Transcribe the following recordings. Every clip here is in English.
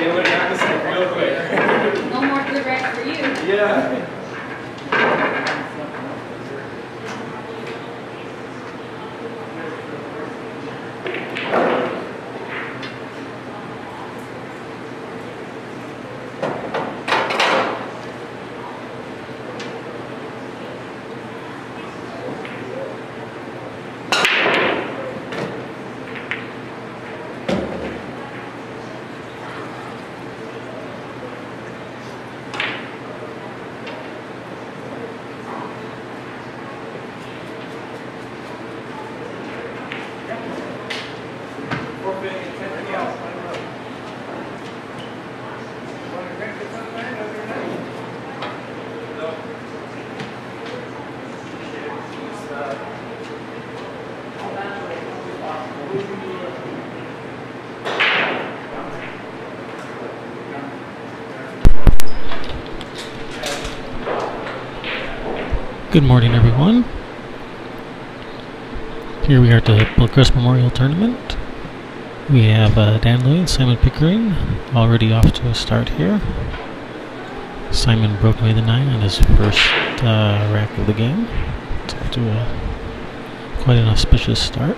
they would have knocked us out real quick. No more good racks for you. Yeah. Good morning, everyone. Here we are at the Cress Memorial Tournament. We have Dan Louie and Simon Pickering already off to a start here. Simon broke away the 9 on his first rack of the game. It's off to quite an auspicious start.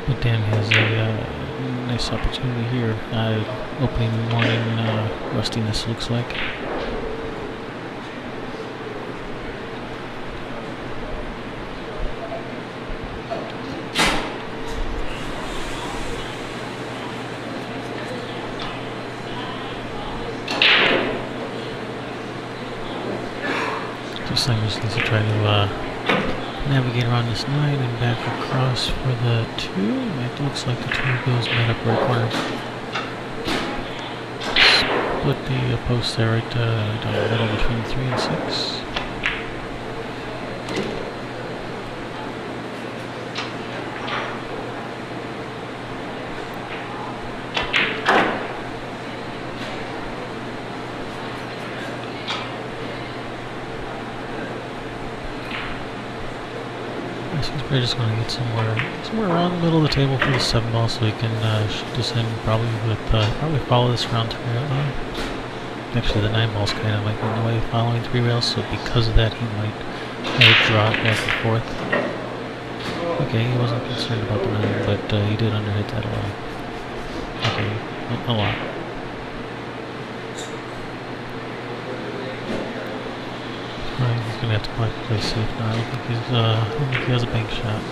But Dan has a nice opportunity here. Opening morning rustiness looks like. So Simon just needs to try to navigate around this 9 and back across for the 2. It looks like the 2 goes mid up right corner. Split the post there right down the middle between 3 and 6. We're just going to get somewhere around the middle of the table for the 7 ball, so he can shoot this in probably follow this around 3 rail. Actually, the 9 ball's kind of like in the way following 3 rails, so because of that, he might have a drop back and forth. Okay, he wasn't concerned about the 9, but he did underhit that a lot. Okay, a lot. He's going to have to play safe now. I don't think he has a bank shot.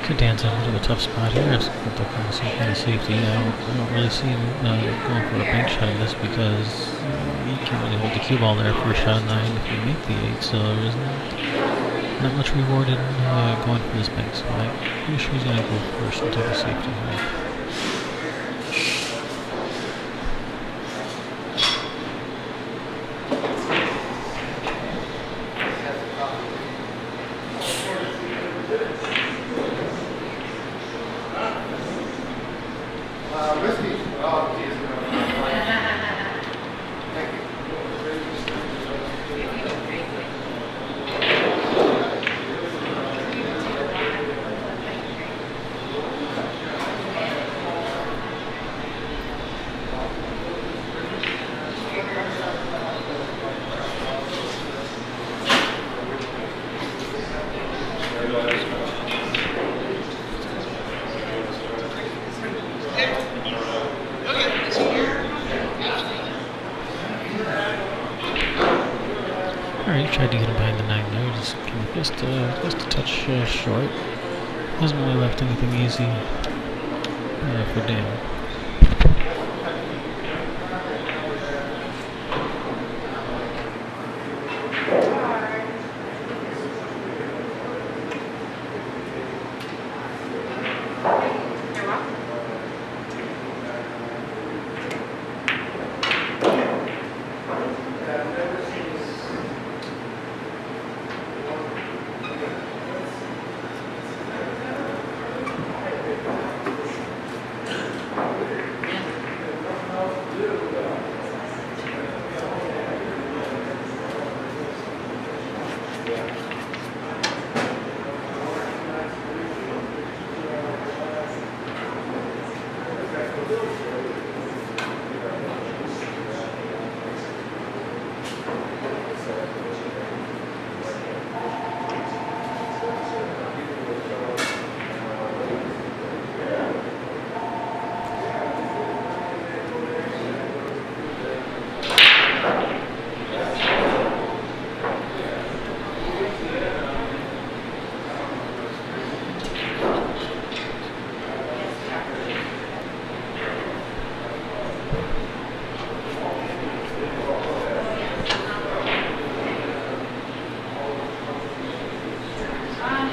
So Dan's in a bit of a tough spot here. It's some kind of safety. I don't really see him going for a bank shot in this because he can't really hold the cue ball there for a shot of 9 if you make the 8. So there's not much reward in going for this bank. So I'm pretty sure he's going to go first and take a safety here. Alright, tried to get him behind the 9 there, just a touch short. Hasn't really left anything easy for Dan.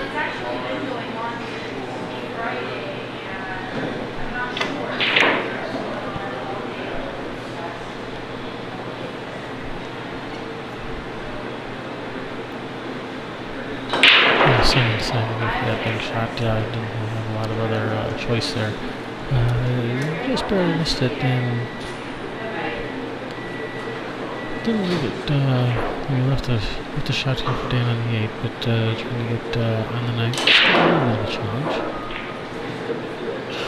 It's actually been going on since Friday. I'm not sure. Yeah, someone decided to go for that big shot. I didn't have a lot of other choice there. Just barely missed it and didn't leave it. We left the shot here for Dan on the 8, but trying to get on the 9. Just a little bit of a challenge.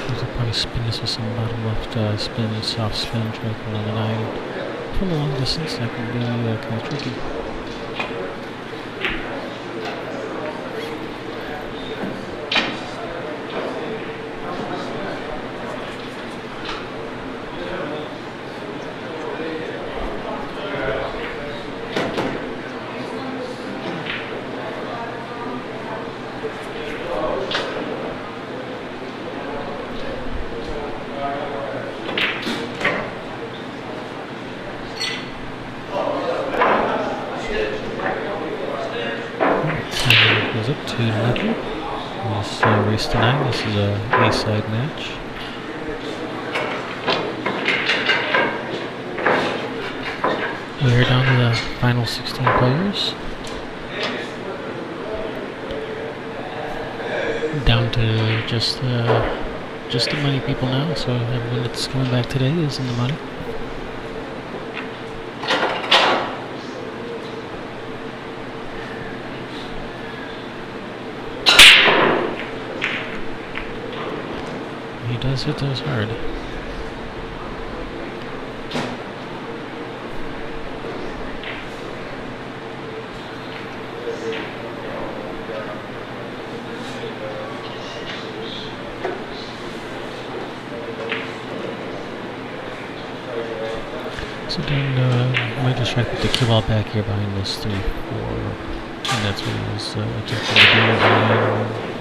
I'll probably spin this with some bottom left spin, soft spin, try to put on the 9. From a long distance, that can be kind of tricky. Goes up 2-0. This race to 9. This is a A-side match. We are down to the final 16 players. Down to just the money people now. So everyone that's coming back today is in the money. He does hit those hard. So Dan might just try to put the cue ball back here behind this 3-4, and that's what he was attempting to do.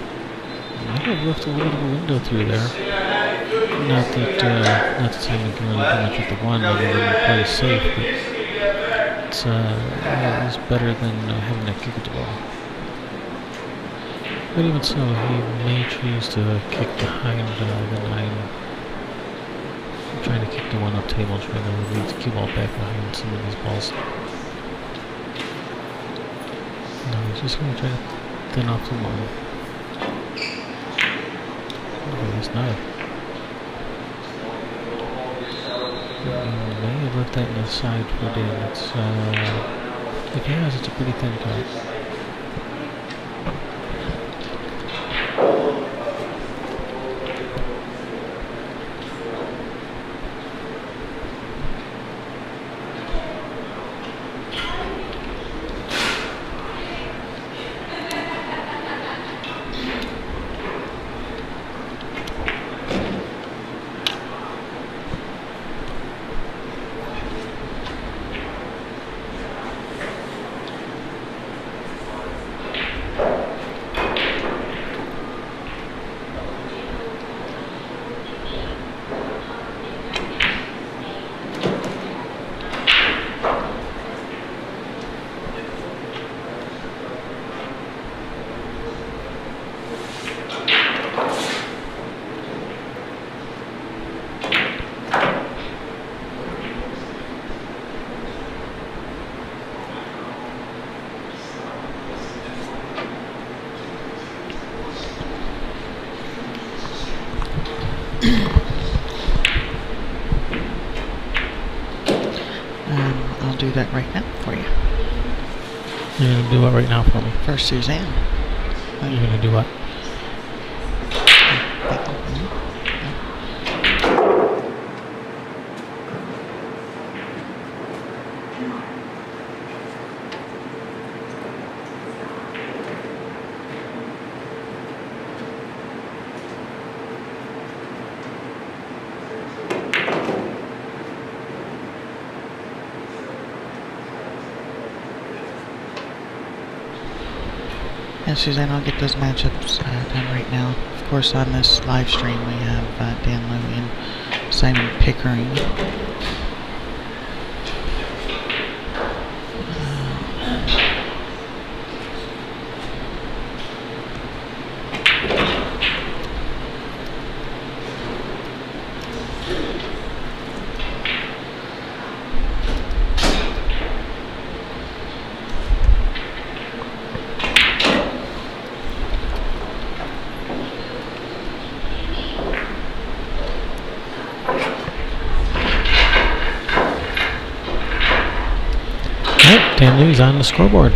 Might have left a little bit of a window through there. Not that saying we can really do much with the 1 other than play it safe, but it's better than having to kick at the ball. But even so, he may choose to kick behind the 9. I'm trying to kick the 1 up table, trying to leave the cue ball back behind some of these balls. No, he's just going to try to thin off the 1. Oh, he's not. He may have left that in the side for Dan. It's, if he has, it's a pretty thin cut. I'll do that right now for you. You're going to do what right now for me? First, Suzanne. You're going to do what? Yeah, Suzanne, I'll get those matchups done right now. Of course, on this live stream we have Dan Louie and Simon Pickering. Dan Louie's on the scoreboard.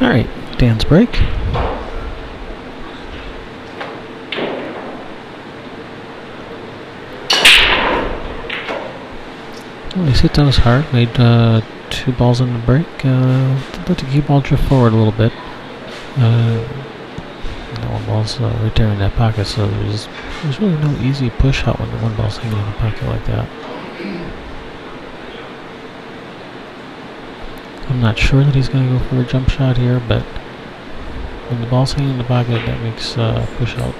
Alright, Dan's break. Well, he hit those hard, made 2 balls in the break. Let the cue ball drift forward a little bit. One ball's right there in that pocket, so there's really no easy push out when the one ball's hanging in the pocket like that. I'm not sure that he's going to go for a jump shot here, but when the ball's hanging in the pocket, that makes push out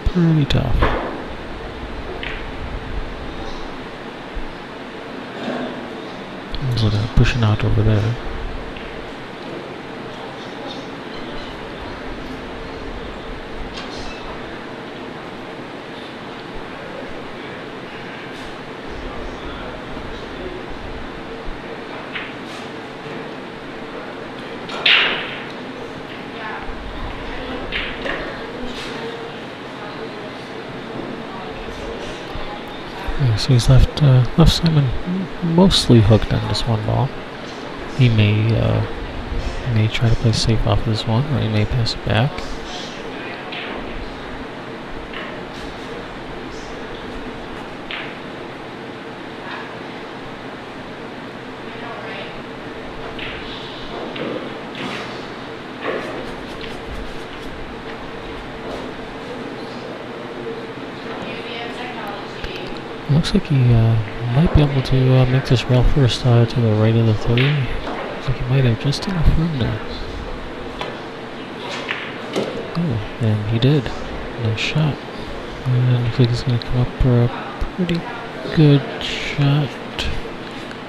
pretty tough. He's looking at pushing out over there. So he's left Simon mostly hooked on this one ball. He may try to play safe off this one, or he may pass it back. Looks like he might be able to make this rail first to the right of the 3. Looks like he might have just enough room there. Oh, and he did. Nice shot. And looks like he's going to come up for a pretty good shot.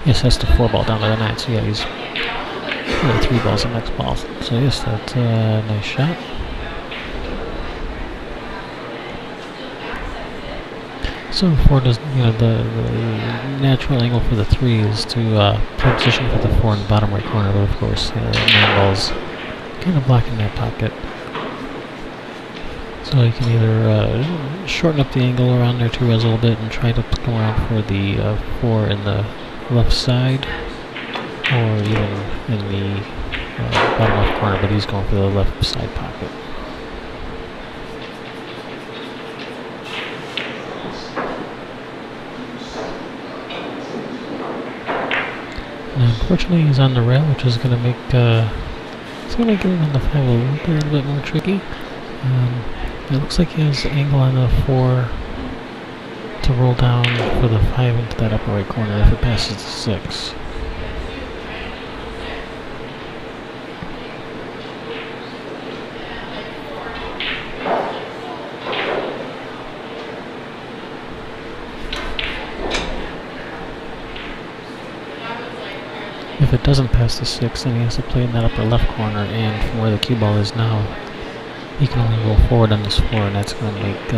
Yes, that's the 4 ball down to the 9. So yeah, he's 3 balls the next ball. So yes, that's a nice shot. So for the natural angle for the 3 is to play position for the 4 in the bottom right corner, but of course the 9 ball's kind of blocking that pocket. So you can either shorten up the angle around there 2 res a little bit and try to come around for the 4 in the left side, or even in the bottom left corner, but he's going for the left side pocket. Unfortunately, he's on the rail, which is going to make getting on the 5 a little bit more tricky. It looks like he has the angle on the 4 to roll down for the 5 into that upper right corner if it passes the 6. If it doesn't pass the 6, then he has to play in that upper left corner, and from where the cue ball is now, he can only roll forward on this 4, and that's going to make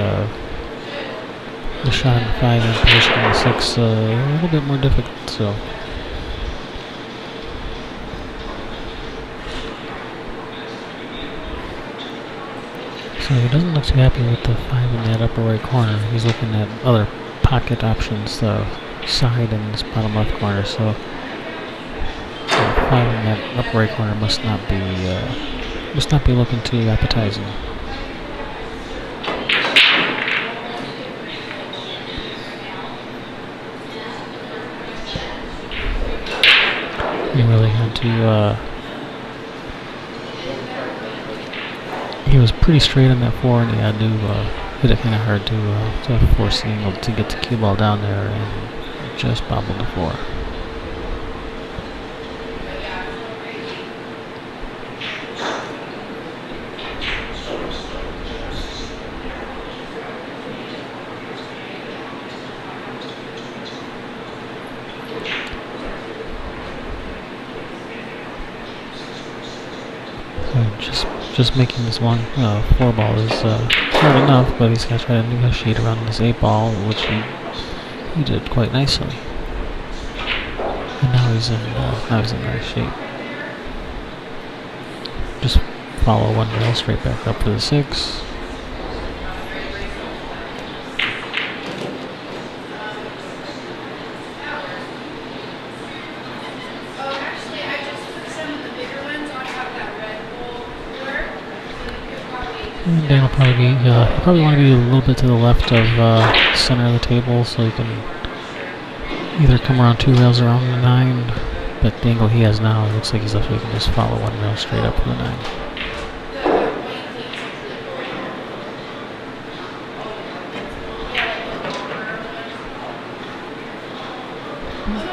the shot in the 5 and positioning the 6 a little bit more difficult, so. So he doesn't look too happy with the 5 in that upper right corner. He's looking at other pocket options, the side and this bottom left corner, so the 5 in that upper right corner must not be looking too appetizing. He really had to, he was pretty straight on that 4, and he had to hit it kind of hard to force the angle to get the cue ball down there, and just bobbled the 4. Just making this one 4 ball is hard enough, but he's got to try to negotiate around this 8 ball, which he did quite nicely. And now he's in nice shape. Just follow 1 rail straight back up to the 6. And Dan will probably want to be a little bit to the left of center of the table, so he can either come around 2 rails around the 9, but the angle he has now, it looks like he can just follow 1 rail straight up for the 9.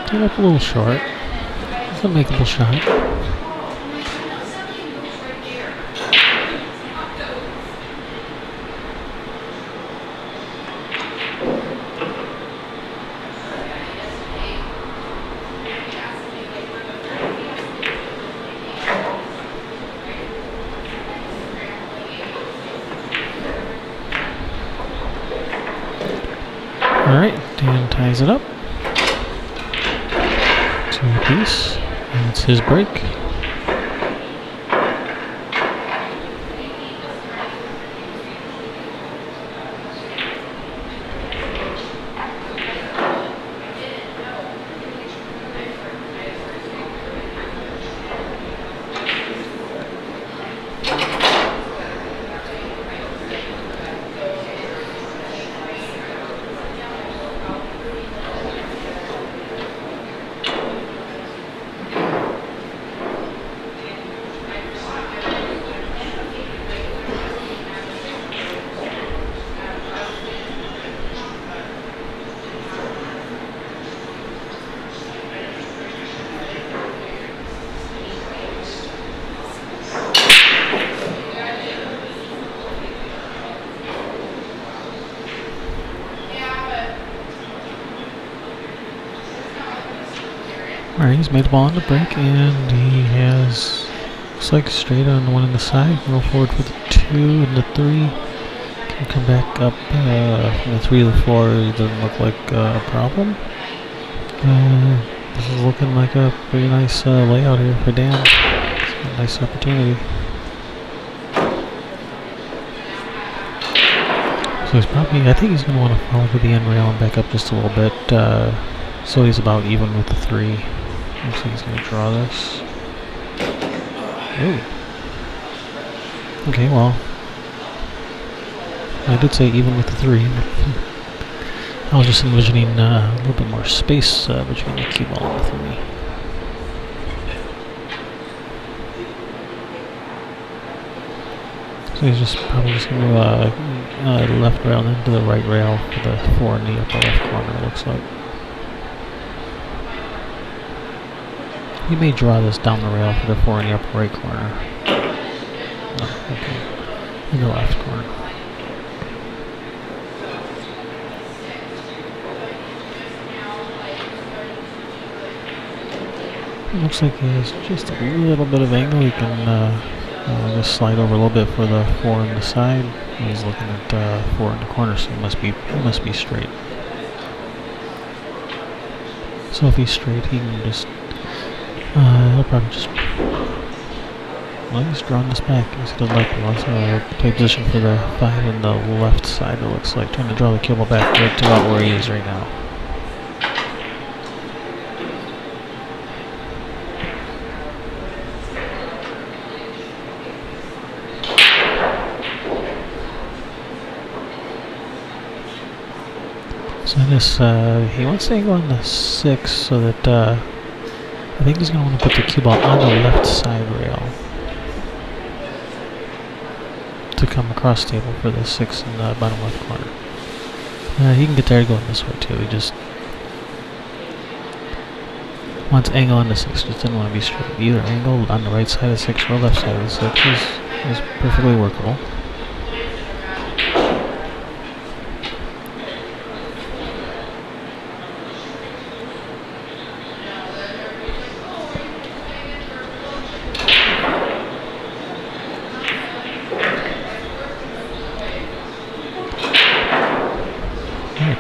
Came up a little short. It's a makeable shot. Alright, Dan ties it up. 2 apiece, and it's his break. Alright, he's made the ball on the break, and he has, looks like straight on the 1 on the side. Roll forward for the 2 and the 3. Can come back up from the 3 to the 4. It doesn't look like a problem. This is looking like a pretty nice layout here for Dan. It's a nice opportunity. So he's probably, I think he's going to want to follow to the end rail and back up just a little bit. So he's about even with the 3. Looks like he's going to draw this. Ooh. Okay, well, I did say even with the 3. I was just envisioning a little bit more space between the cue ball and the 3. So he's just probably just going to left rail into the right rail for the 4 in the upper left corner, it looks like. He may draw this down the rail for the 4 in the upper right corner. Oh, okay. In the left corner. Looks like he has just a little bit of angle. He can Just slide over a little bit for the 4 on the side. He's looking at 4 in the corner, so he must be straight. So if he's straight, he can just he'll probably just, well, he's drawing this back because he doesn't like it. Also play position for the 5 on the left side, it looks like, trying to draw the cue ball back right to about where he is right now. So this, he wants to go on the 6 so that, I think he's going to want to put the cue ball on the left side rail to come across the table for the 6 in the bottom left corner. He can get there going this way too, he just wants angle on the 6, just didn't want to be straight. Either angle on the right side of the 6 or left side of the 6 is perfectly workable.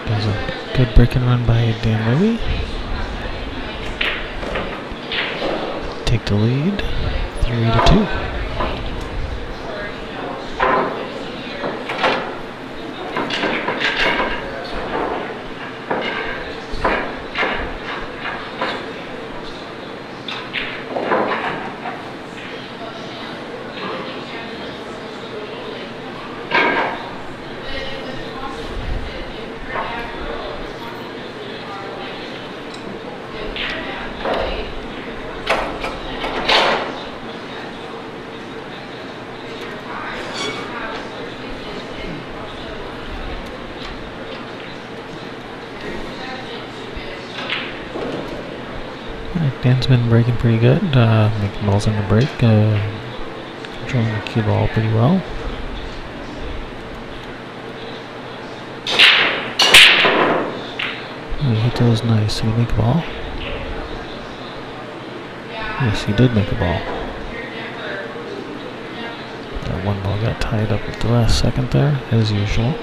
There's a good break and run by Dan Louie. Take the lead, 3-2. Dan's been breaking pretty good, making balls on the break, controlling the cue ball pretty well. He hit those nice. Did he make a ball? Yes, he did make a ball. That one ball got tied up at the last second there, as usual.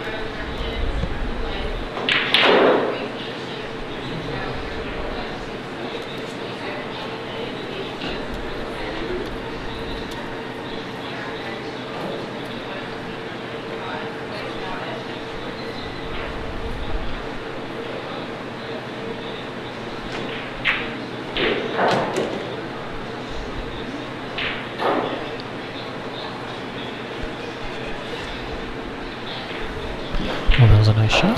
Well, that was a nice shot.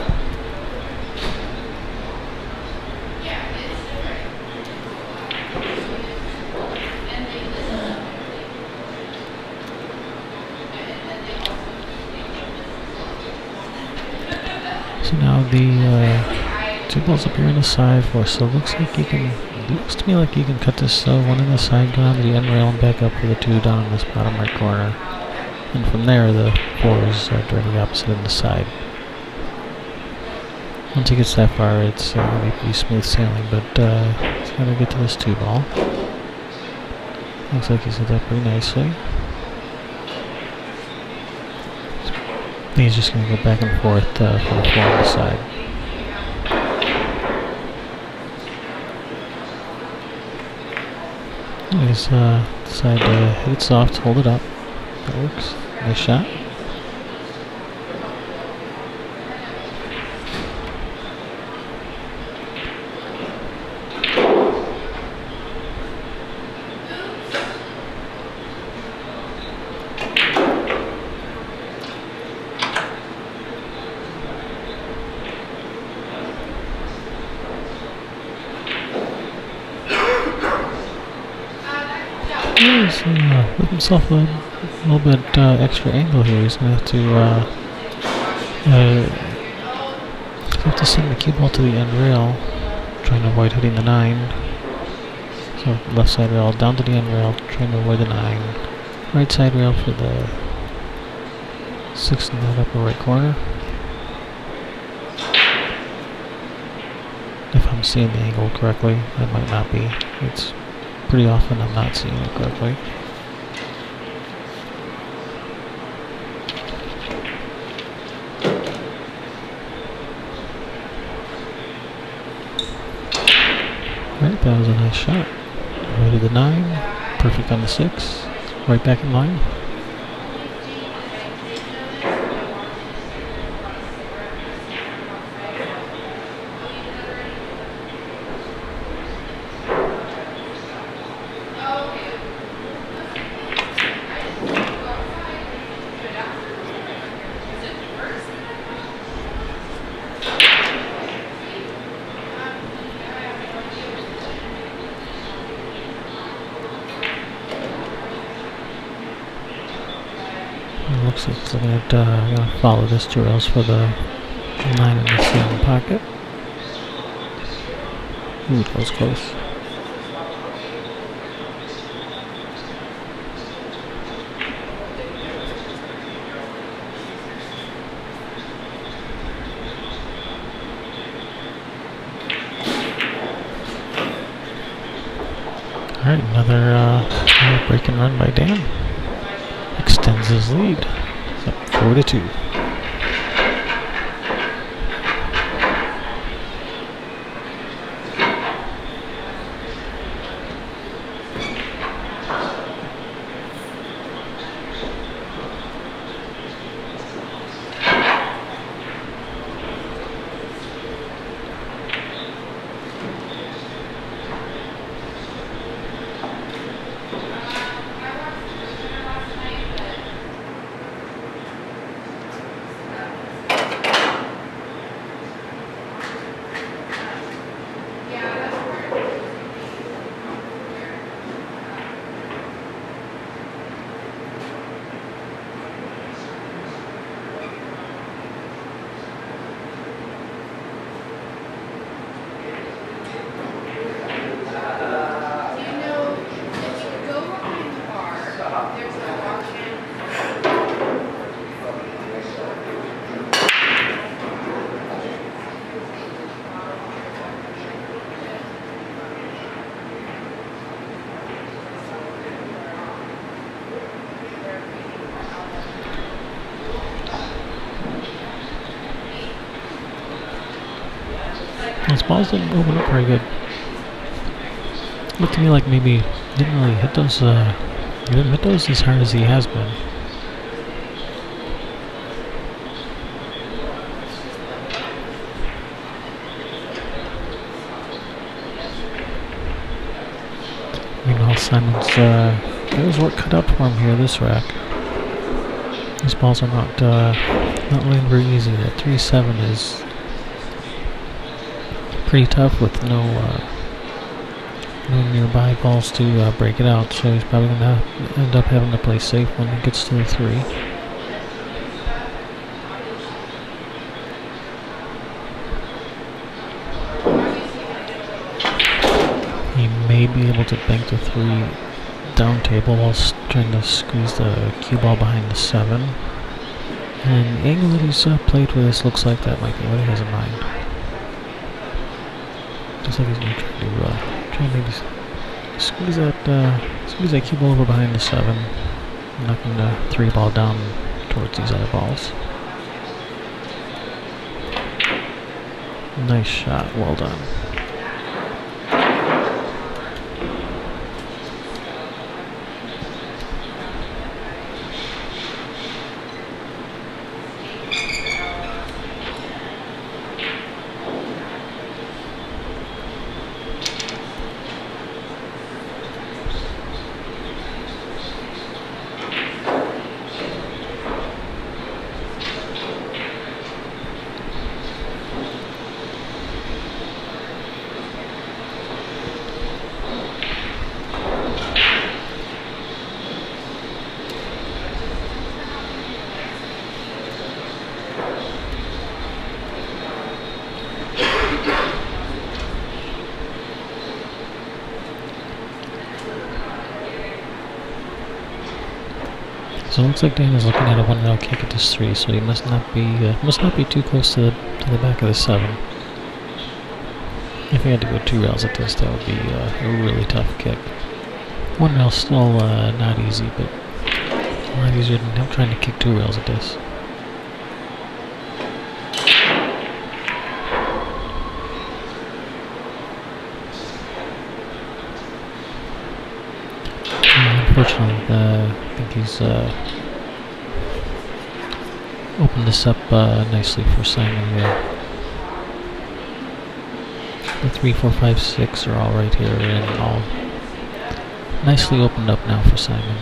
So now the 2 balls up here on the side for, so it looks like you can, it looks to me like you can cut this 1 on the side, go down to the end rail and back up for the 2 down in this bottom right corner. And from there the 4 is directly opposite on the side. Once he gets that far, it's going to be pretty smooth sailing, but he's got to get to this 2 ball. Looks like he's hit that pretty nicely. I think he's just going to go back and forth for the 4 on the side. He's decided to hit it soft, hold it up. That works. Nice shot. He's with himself a little bit extra angle here. He's going to have to send the cue ball to the end rail, trying to avoid hitting the 9. So left side rail down to the end rail, trying to avoid the 9. Right side rail for the 6 in that upper right corner. If I'm seeing the angle correctly, that might not be. It's pretty often I'm not seeing it correctly. think that was a nice shot. Away to the 9, perfect on the 6, right back in line. Looks like it's gonna follow this 2 rails for the 9 in the 7 pocket. Ooh, that was close. Alright, another break and run by Dan. Extends his lead. It's up 4-2. Those balls didn't open up very good. Looked to me like maybe he didn't really hit those. He didn't hit those as hard as he has been. Meanwhile, Simon's got his work cut out for him here this rack. These balls are not laying very easy. That 3-7 is pretty tough with no nearby balls to break it out, so he's probably gonna end up having to play safe when he gets to the 3. He may be able to bank the 3 down table while trying to squeeze the cue ball behind the 7. And the angle that he's played for this looks like that might be what he has in mind. Looks like he's going to try to maybe squeeze that cue ball over behind the 7, knocking the 3 ball down towards these other balls. Nice shot, well done. So it looks like Dan is looking at a 1-rail kick at this 3, so he must not be too close to the back of the 7. If he had to go 2 rails at this, that would be a really tough kick. 1 rail's still not easy, but a lot easier than him trying to kick 2 rails at this. Unfortunately, I think he's opened this up nicely for Simon here. The 3, 4, 5, 6 are all right here and all nicely opened up now for Simon.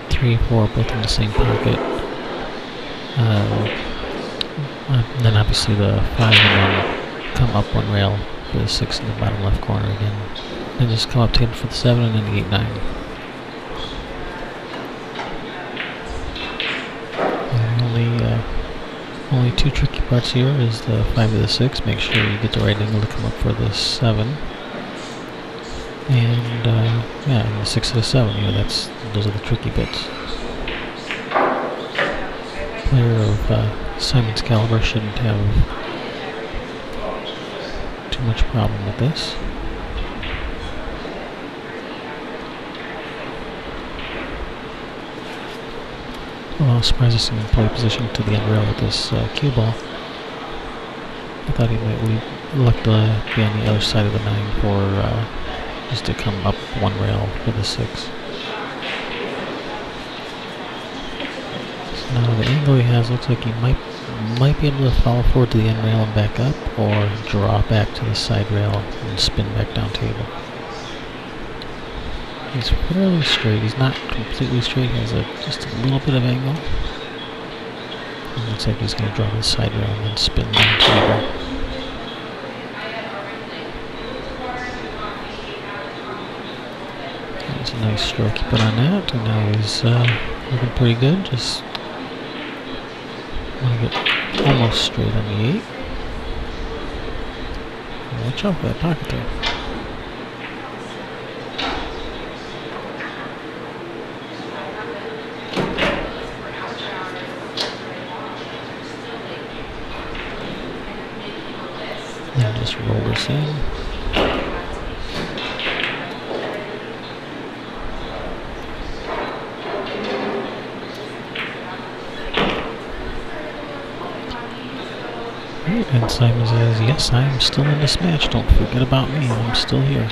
3, 4 both in the same pocket. And then obviously the 5 and then come up one rail for the 6 in the bottom left corner again. Then just come up table for the 7 and then the 8, 9. And only two tricky parts here is the 5 to the 6. Make sure you get the right angle to come up for the 7. And yeah, and the 6 to the 7. You know, those are the tricky bits. Player of Simon's caliber shouldn't have too much problem with this. Well, I was surprised to see him play position to the end rail with this cue ball. I thought he might look to be on the other side of the 9 for just to come up one rail for the 6. So now the angle he has looks like he might be able to follow forward to the end rail and back up, or draw back to the side rail and spin back down table. He's fairly straight. He's not completely straight. He has just a little bit of angle. It looks like he's going to draw to the side rail and then spin down table. That's a nice stroke he put on that, and now he's looking pretty good. Just want to get almost straight on the 8. Watch out for that pocket there. And just roll this in. And Simon says, yes, I am still in this match. Don't forget about me. I'm still here.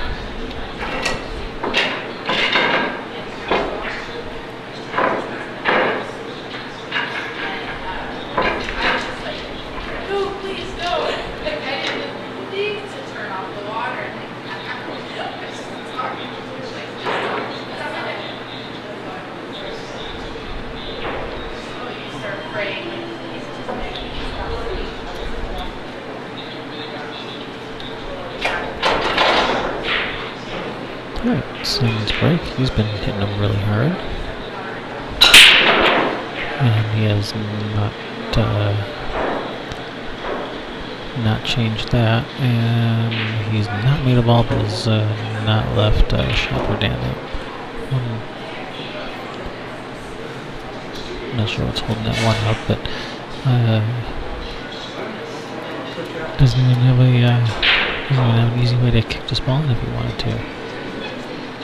Alright, Simon's break. He's been hitting them really hard. And he has not changed that. And he's not made a ball, but has not left shot for Dan up. I'm not sure what's holding that one up, but doesn't even have an easy way to kick this ball in if he wanted to.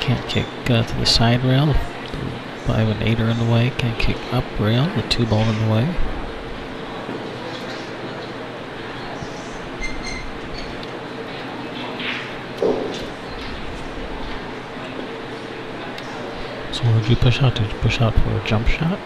Can't kick to the side rail. 5 and 8 are in the way. Can't kick up rail. The 2 ball in the way. So what did you push out? Did you push out for a jump shot?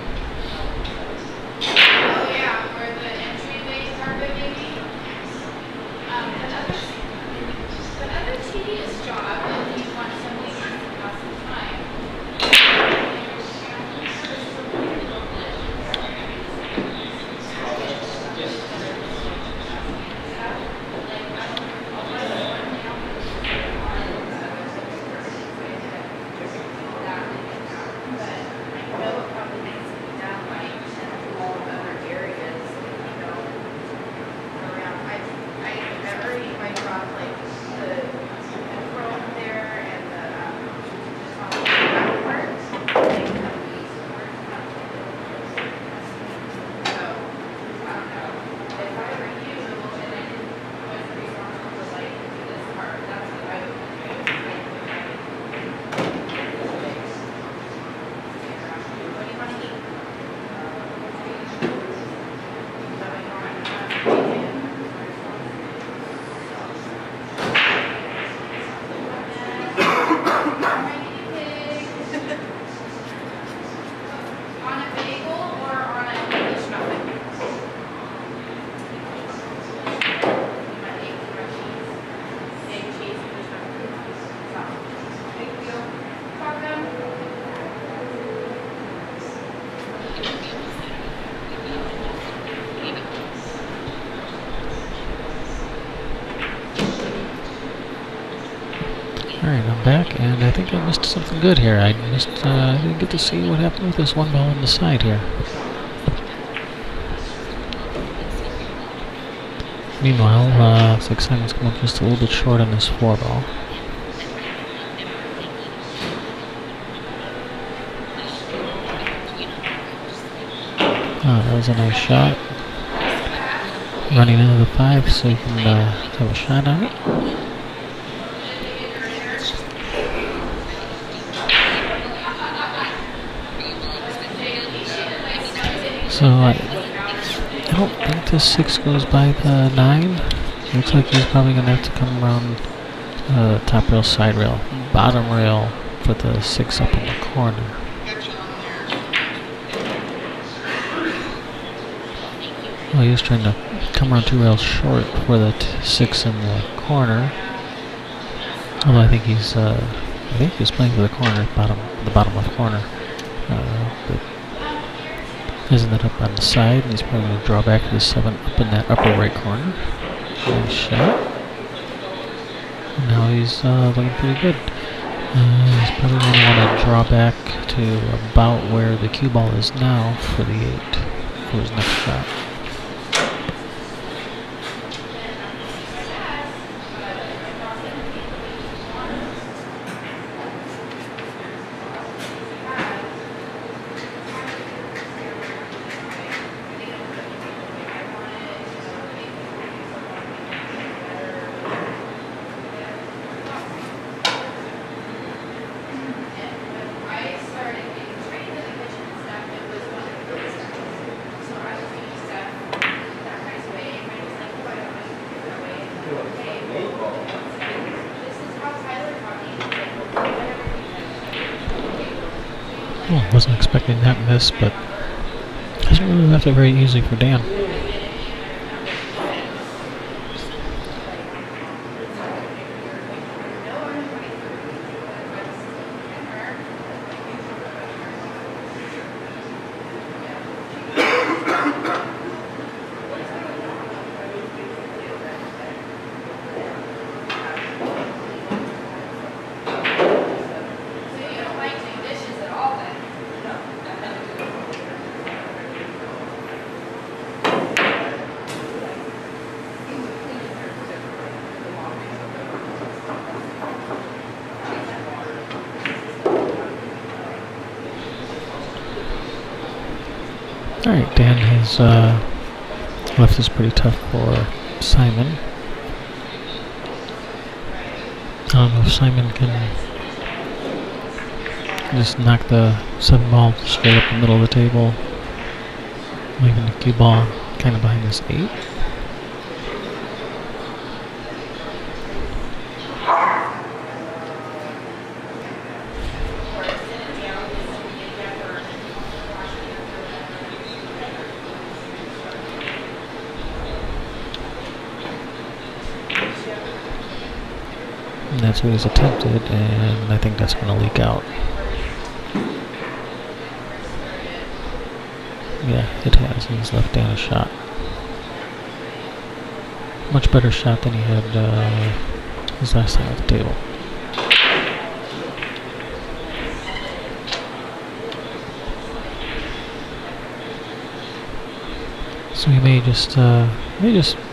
I'm back, and I think I missed something good here. I didn't get to see what happened with this one ball on the side here. Meanwhile, looks like Simon's come up just a little bit short on this 4 ball. Oh, that was a nice shot. Running into the 5 so you can have a shot on it. So I don't think this 6 goes by the 9. Looks like he's probably going to have to come around top rail, side rail, bottom rail, put the 6 up in the corner. Well, he was trying to come around 2 rails short for the 6 in the corner. Although I think he's playing for the corner, the bottom left corner. But isn't that up on the side? And he's probably going to draw back to the 7 up in that upper right corner. Nice shot. And now he's looking pretty good. He's probably going to want to draw back to about where the cue ball is now for the 8 for his next shot. Well, wasn't expecting that miss, but doesn't really left it very easy for Dan. Alright, Dan has left this pretty tough for Simon. I don't know if Simon can just knock the 7 ball straight up the middle of the table, leaving the cue ball kind of behind this 8. And that's what he's attempted, and I think that's going to leak out. Yeah, it has. He's left Dan a shot. Much better shot than he had his last time at the table. So he may just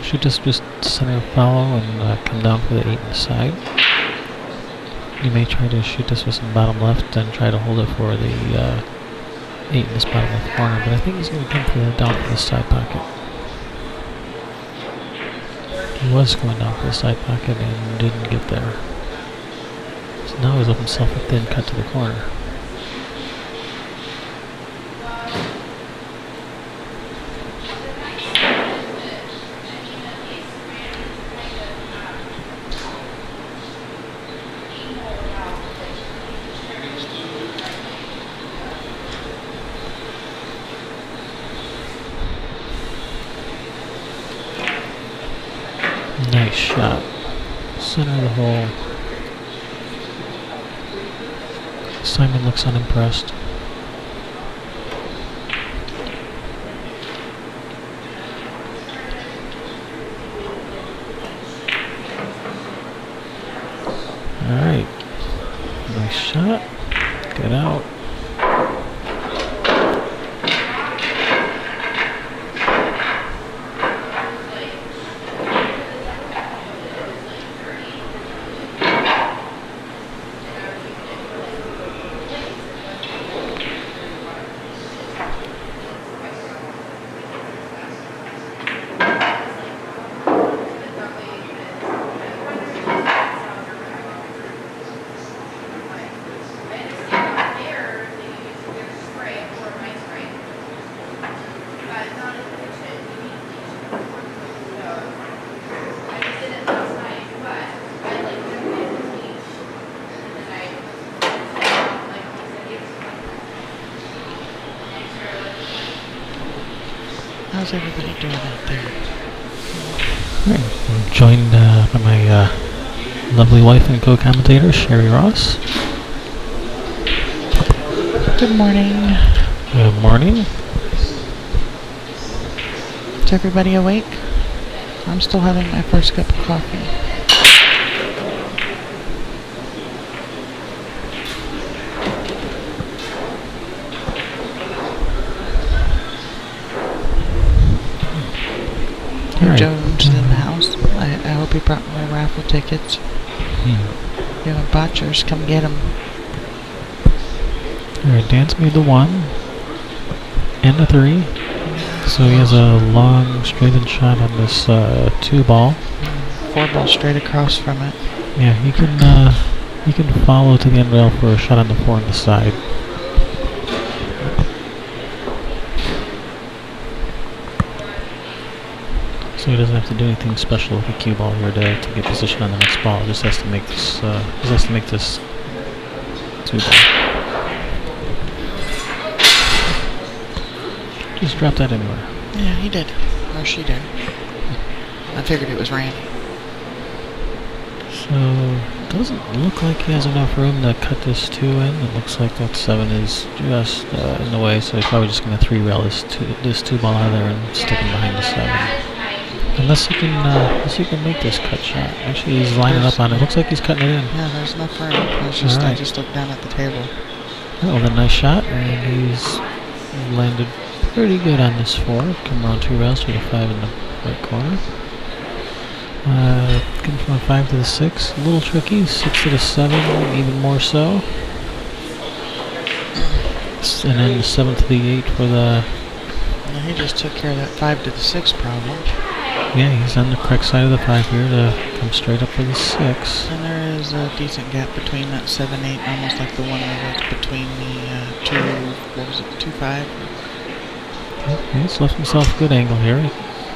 shoot this just center follow and come down for the 8 in the side. You may try to shoot this with some bottom left and try to hold it for the 8 in this bottom left corner, but I think he's going to come for the down for the side pocket. He was going down for the side pocket and didn't get there. So now he's opened himself a thin cut to the corner. Nice shot. Center of the hole. Simon looks unimpressed. Alright. How's everybody doing out there? Alright, I'm joined by my lovely wife and co-commentator, Sherry Ross. Good morning. Good morning. Is everybody awake? I'm still having my first cup of coffee. Alright. Jones is in the house. I hope he brought my raffle tickets. If you haven't bought yours, come get them. Alright, Dan's made the 1 and the 3. So he has a long straightened shot on this 2 ball. 4 balls straight across from it. Yeah, he can follow to the end rail for a shot on the 4 on the side. So he doesn't have to do anything special with the cue ball here to get position on the next ball. Just has to make this 2 ball. Just drop that anywhere. Yeah, he did. Or she did. I figured it was Randy. So, it doesn't look like he has enough room to cut this 2 in. It looks like that 7 is just in the way, so he's probably just going to 3-rail this 2 ball out of there and stick him behind the 7. Unless he can make this cut shot. Actually, he's lining up on it. Looks like he's cutting it in. Yeah, there's enough room. I just looked down at the table. Oh, a nice shot, and he's landed pretty good on this 4. Come around 2 rails to the 5 in the right corner. Getting from the 5 to the 6, a little tricky. 6 to the 7, even more so. And then the 7 to the 8 for the... Yeah, he just took care of that 5 to the 6 problem. Yeah, he's on the correct side of the 5 here to come straight up for the 6. And there is a decent gap between that 7-8, almost like the one that was between the 2-5. Okay, he's left himself a good angle here.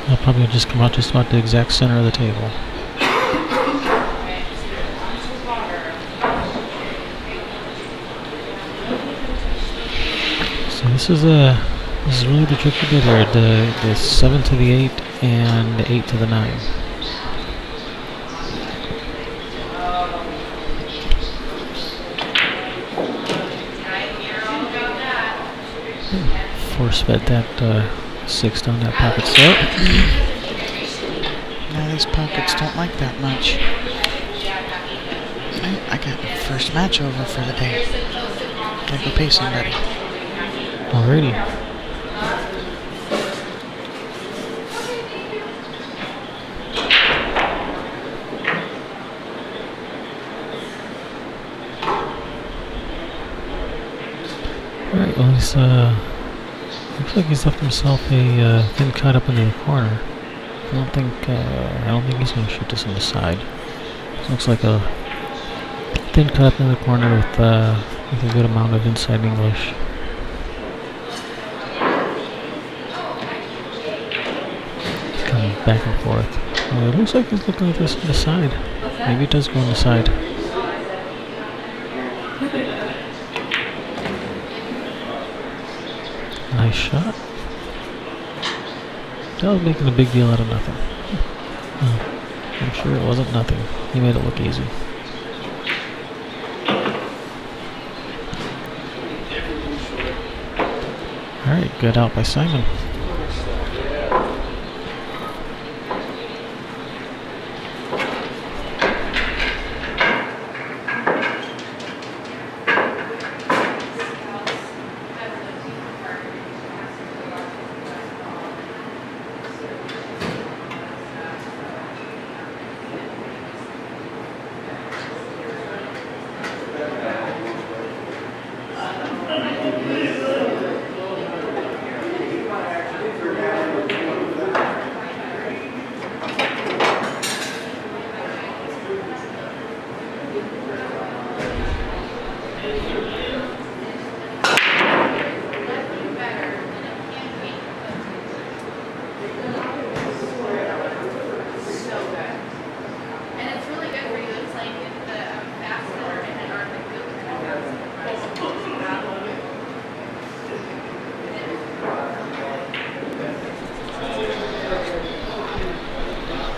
He'll probably just come out just about the exact center of the table. So this is really the tricky bit here. The 7 to the 8 and the 8 to the 9. Force fed that 6 down that pocket slope. Now these pockets don't like that much. I got the first match over for the day. Gotta go pay somebody. Alrighty. Alright, well he's looks like he's left himself a thin cut up into the corner. I don't think he's going to shoot this on the side. Looks like a thin cut up in the corner with a good amount of inside English. Coming back and forth. It looks like he's looking at this on the side. Maybe it does go on the side. Nice shot. That was making a big deal out of nothing. I'm sure it wasn't nothing. He made it look easy. Alright, good out by Simon.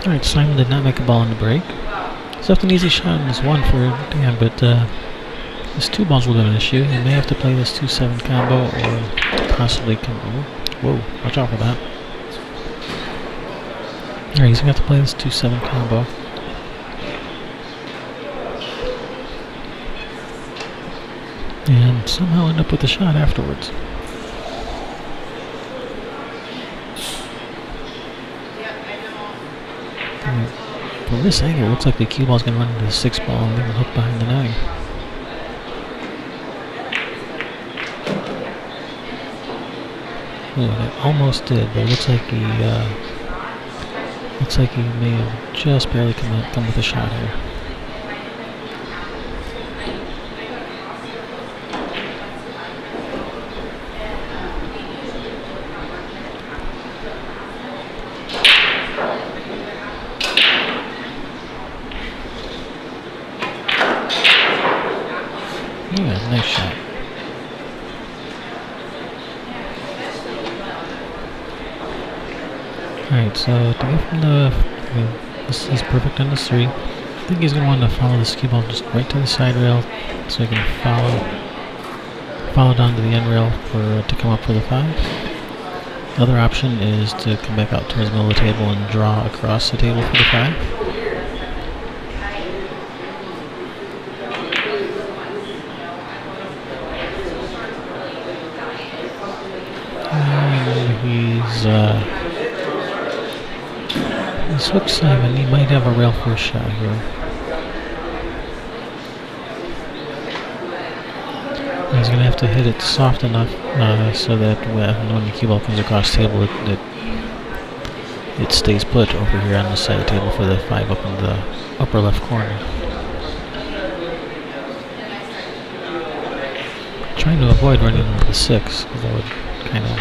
Alright, Simon did not make a ball in the break. He's left an easy shot in this one for Dan, but this 2 ball's a little bit of an issue. He may have to play this 2-7 combo or possibly whoa, watch out for that. Alright, he's going to have to play this 2-7 combo. And somehow end up with a shot afterwards. From this angle, it looks like the cue ball's going to run into the 6 ball and leave it hooked behind the 9. Oh, it almost did, but it looks like he may have just barely come with a shot here. Yeah, nice shot. Alright, so to get from he's perfect on this 3. I think he's going to want to follow this cue ball just right to the side rail so he can follow down to the end rail to come up for the 5. The other option is to come back out towards the middle of the table and draw across the table for the 5. He's hooked Simon. He might have a rail for a shot here. He's going to have to hit it soft enough so that when the cue ball comes across the table, it stays put over here on the side of the table for the 5 up in the upper left corner. Trying to avoid running into the 6 because that would kind of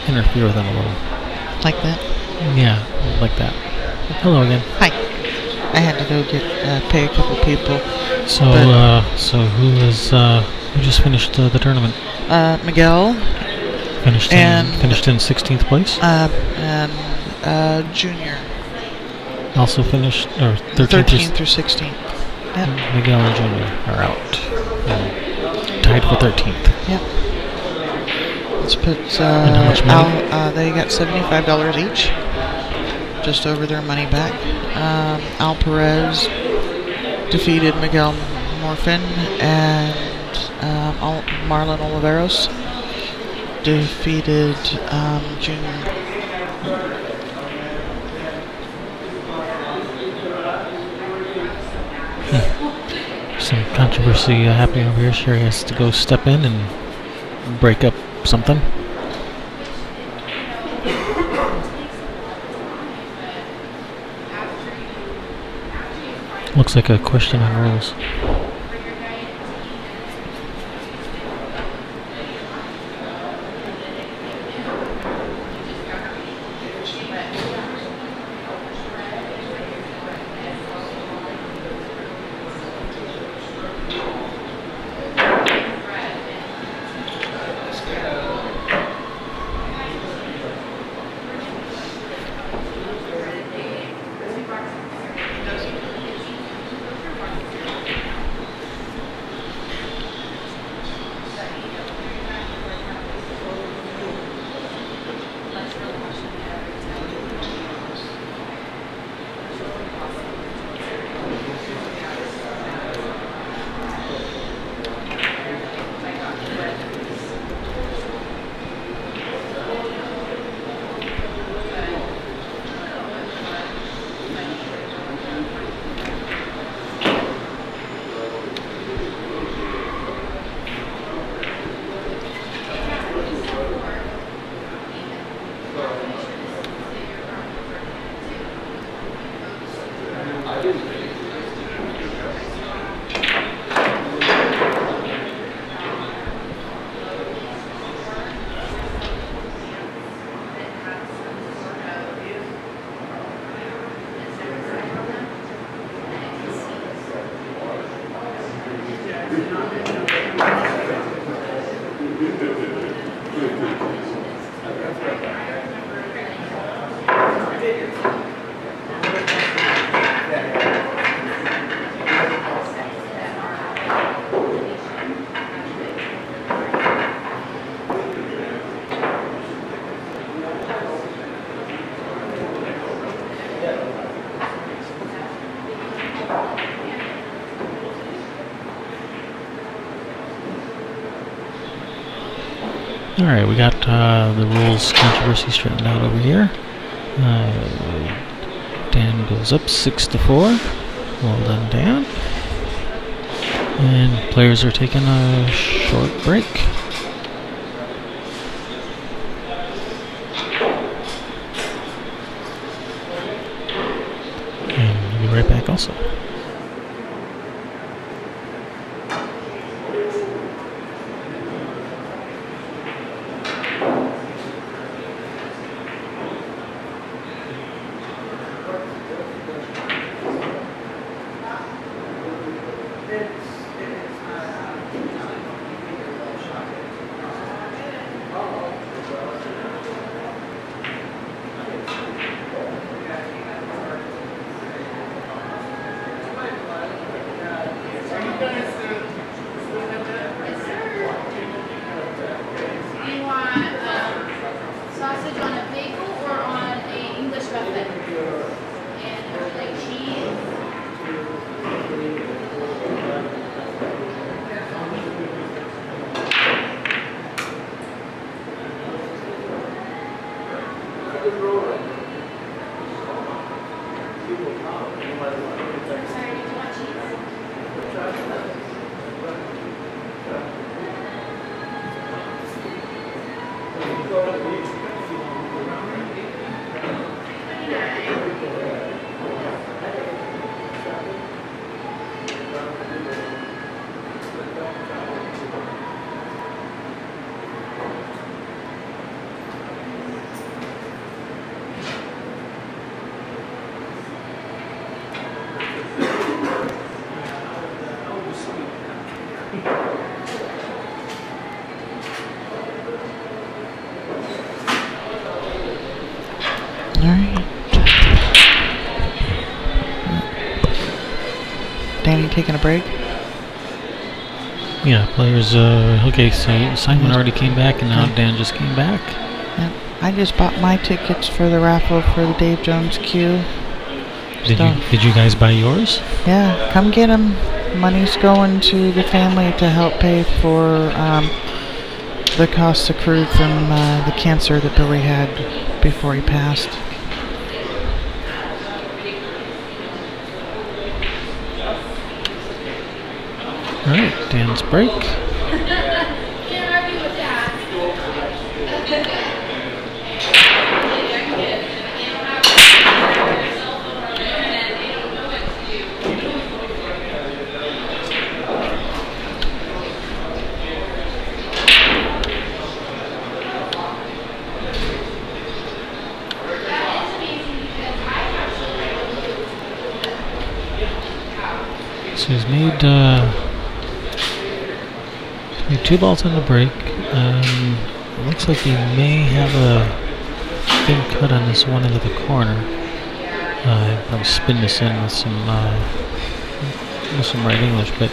interfere with him a little. Like that? Yeah, like that. Hello again. Hi. I had to go pay a couple people. So who just finished the tournament? Miguel. Finished in 16th place. And Junior. Also finished 13th through 16th. Yep. Miguel and Junior are out. Tied for 13th. Yep. Let's put and how much money? they got $75 each. Just over their money back. Al Perez defeated Miguel Morfin, and Marlon Oliveros defeated Junior. Some controversy happening over here. Sherry has to go step in and break up something. Looks like a question on rules. Alright, we got the rules controversy straightened out over here. Dan goes up 6-4. Well done, Dan. And players are taking a short break. And we'll be right back also. Sausage on a bagel or on a English muffin? And like cheese. Sorry, did you want cheese? Alright. Danny taking a break? Yeah, players, okay, so Simon already came back and now Dan just came back. Yep. I just bought my tickets for the raffle for the Dave Jones queue. Did you guys buy yours? Yeah, come get them. Money's going to the family to help pay for the costs accrued from the cancer that Billy had before he passed. Alright, Dan's break. Can't argue with that. So he's made 2 balls on the break. Looks like he may have a thin cut on this one into the corner. Probably spin this in with some right English, but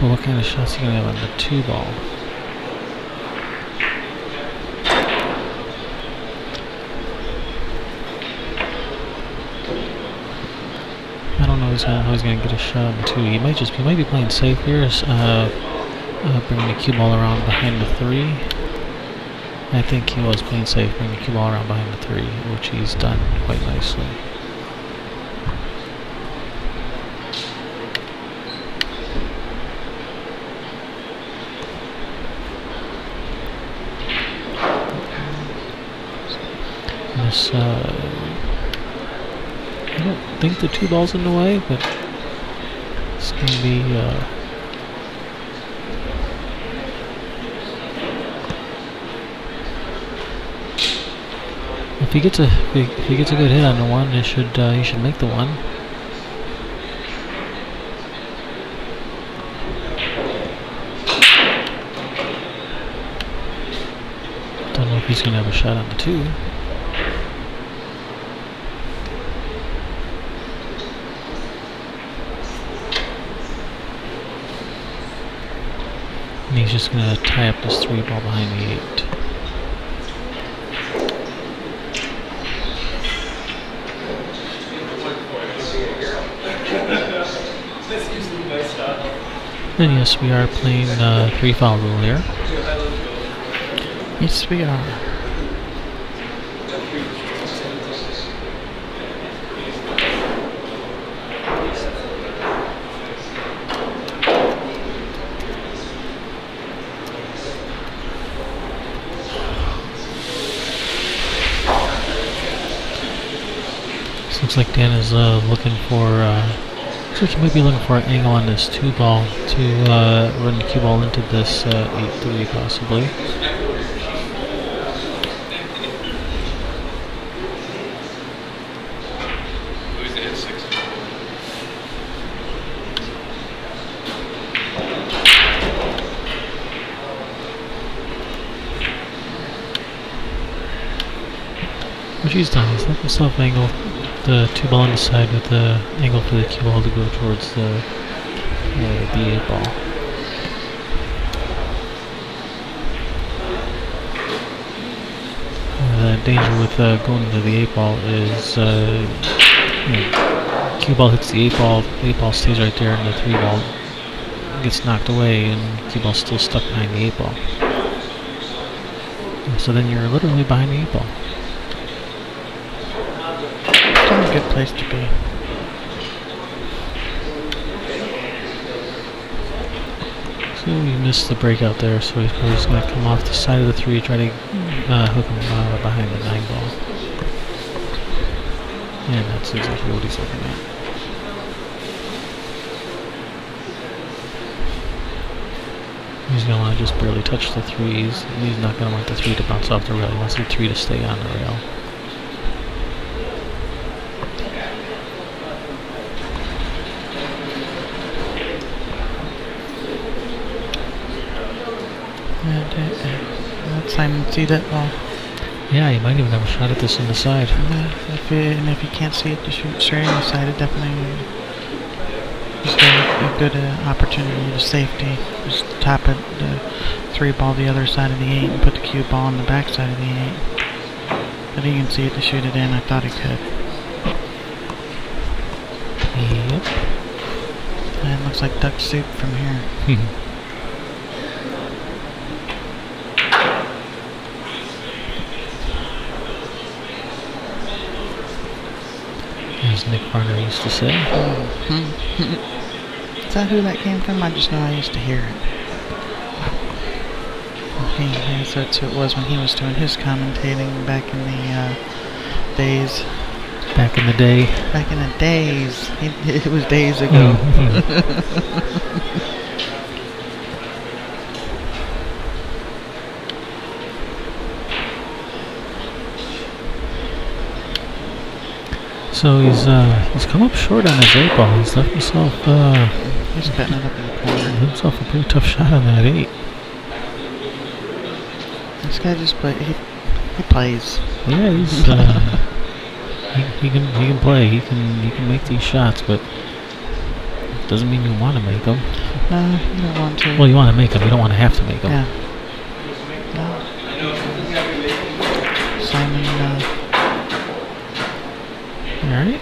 well, what kind of shots are you gonna have on the 2 ball? I don't know how he's gonna get a shot on the 2. He might be playing safe here. Bringing the cue ball around behind the 3. I think he was playing safe, bringing the cue ball around behind the 3, which he's done quite nicely. This, I don't think the 2 ball's in the way, but it's gonna be if he gets a good hit on the 1, he should make the 1. Don't know if he's gonna have a shot on the 2. And he's just going to tie up this 3 ball behind the 8. And yes, we are playing 3-foul rule here. Yes, we are. This looks like Dan is looking for. Looks like he might be looking for an angle on this 2-ball to run the cue ball into this 8-3 possibly. What he's done is let himself angle the 2-ball on the side with the angle for the cue ball to go towards the 8-ball. The danger with going into the 8-ball is cue ball hits the 8-ball, 8-ball stays right there, and the 3-ball gets knocked away, and cue ball's still stuck behind the 8-ball. So then you're literally behind the 8-ball. A good place to be. So he missed the breakout there, so he's probably just going to come off the side of the 3, try to hook him behind the 9-ball. And that's exactly what he's looking at. He's going to want to just barely touch the 3s. He's not going to want the 3 to bounce off the rail. He wants the 3 to stay on the rail. Let Simon see that ball. Yeah, you might even have a shot at this on the side. If you can't see it to shoot straight on the side, it definitely is a good opportunity to safety. Just tap it, the 3-ball the other side of the 8 and put the cue ball on the back side of the 8. But he can see it to shoot it in. I thought he could. Yep. And it looks like duck soup from here. As Nick Varner used to say. Is that who that came from? I just know I used to hear it. Okay, yes, that's who it was when he was doing his commentating back in the days. Back in the day. Back in the days. It was days ago. So he's come up short on his 8-ball. He's left himself He's cutting it up in the corner. himself a pretty tough shot on that 8. This guy just he plays. Yeah, he's he can play. He can make these shots, but doesn't mean you want to make them. No, you don't want to. Well, you want to make them. You don't want to have to make them. Yeah. No. Simon. Alright.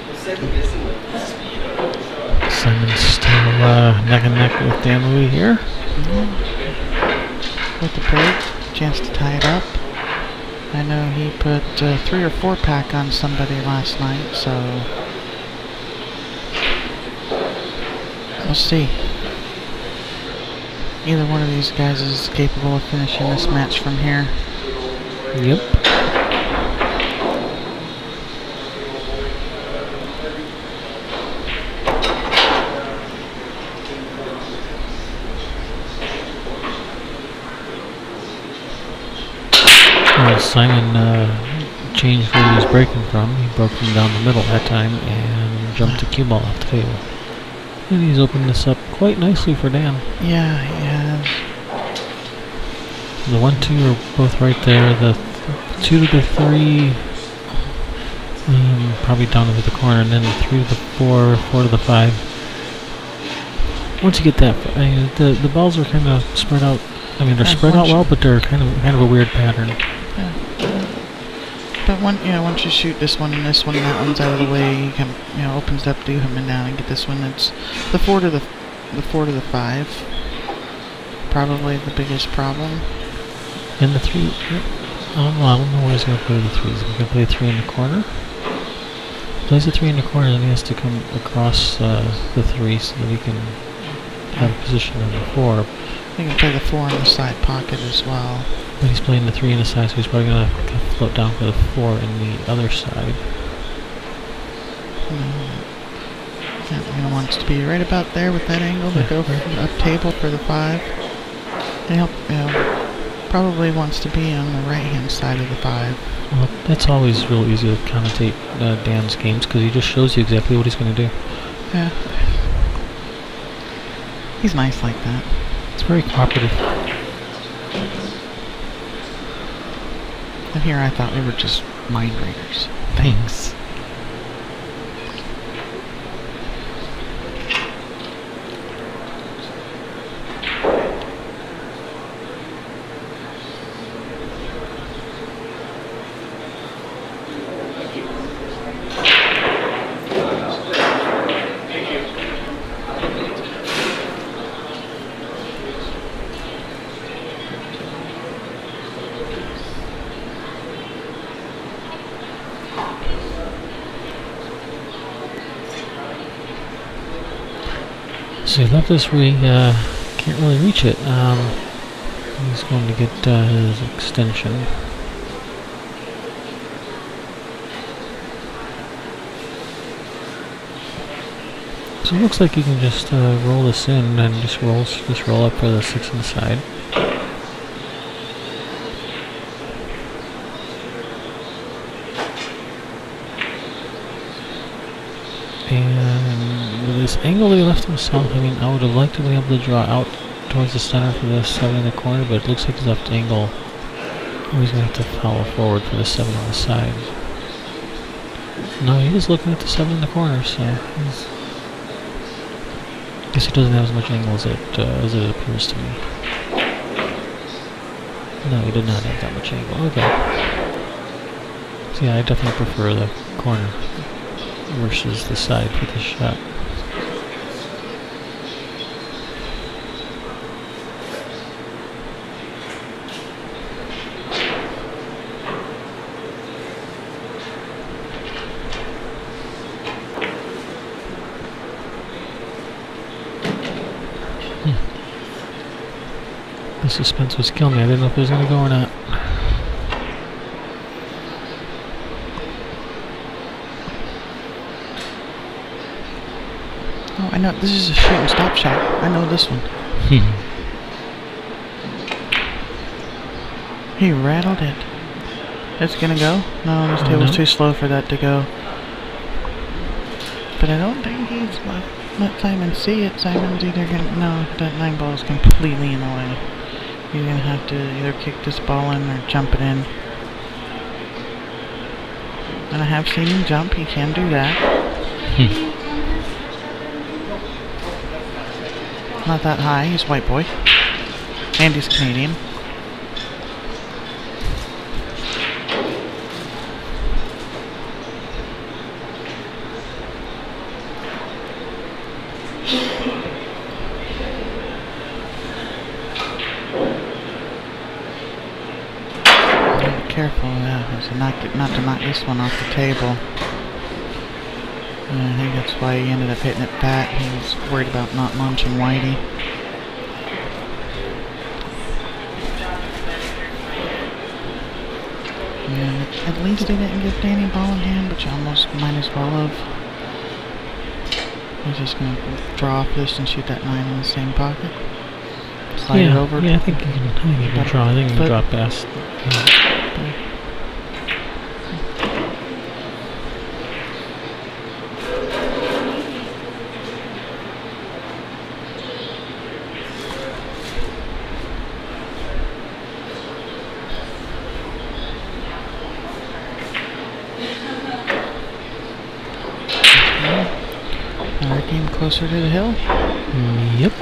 Simon's still neck and neck with Dan Louie here. With the break, chance to tie it up. I know he put 3 or 4 pack on somebody last night, so we'll see. Either one of these guys is capable of finishing this match from here. Yep. Simon changed where he was breaking from. He broke from down the middle that time and jumped the cue ball off the table. And he's opened this up quite nicely for Dan. Yeah, he has. The 1-2 are both right there. The 2 to the 3, probably down into the corner, and then the 3 to the 4, 4 to the 5. Once you get that, the balls are kind of spread out. I mean, they're spread out well, but they're kind of a weird pattern. Yeah. But once you shoot this one and that one's out of the way, you can, opens up to him and down and get this one. It's the 4 to the the 4 to the 5. Probably the biggest problem. And the 3, I don't know where he's going to play the 3. He's going to play 3 in the corner. Plays the 3 in the corner, then he has to come across the 3 so that he can have a position on the 4. He can play the 4 in the side pocket as well. But he's playing the 3 in the side, so he's probably going to float down for the 4 in the other side. He wants to be right about there with that angle to go for up table for the 5. And he'll probably wants to be on the right-hand side of the 5. Well, it's always real easy to commentate Dan's games because he just shows you exactly what he's going to do. Yeah. He's nice like that. It's very cooperative. And here I thought we were just mind readers. Thanks. So he left us where he can't really reach it. He's going to get his extension. So it looks like you can just roll this in and just roll up for the 6 inside. And with this angle that he left himself, I mean, I would have liked to be able to draw out towards the center for the 7 in the corner, but it looks like his left angle. Oh, he's going to have to follow forward for the 7 on the side. No, he is looking at the 7 in the corner, so he's... I guess he doesn't have as much angle as it appears to me. No, he did not have that much angle. Okay. So yeah, I definitely prefer the corner versus the side for this shot. The suspense was killing me. I didn't know if it was going to go or not. Oh, I know. This is a shoot and stop shot. I know this one. He rattled it. It's going to go? No, this table's too slow for that to go. But I don't think he's let Simon see it. Simon's either going to... No, that 9 ball is completely in the way. You're going to have to either kick this ball in or jump it in. And I have seen him jump. He can do that. Not that high. He's white boy. And he's Canadian. Careful, so not to knock this one off the table. And I think that's why he ended up hitting it back. He was worried about not launching Whitey. And at least he didn't give Danny ball in hand, but you almost might as well have. He's just going to draw off this and shoot that 9 in the same pocket. Slide it over. Yeah, I think you can draw. I think you can draw past. Another game closer to the hill. Yep.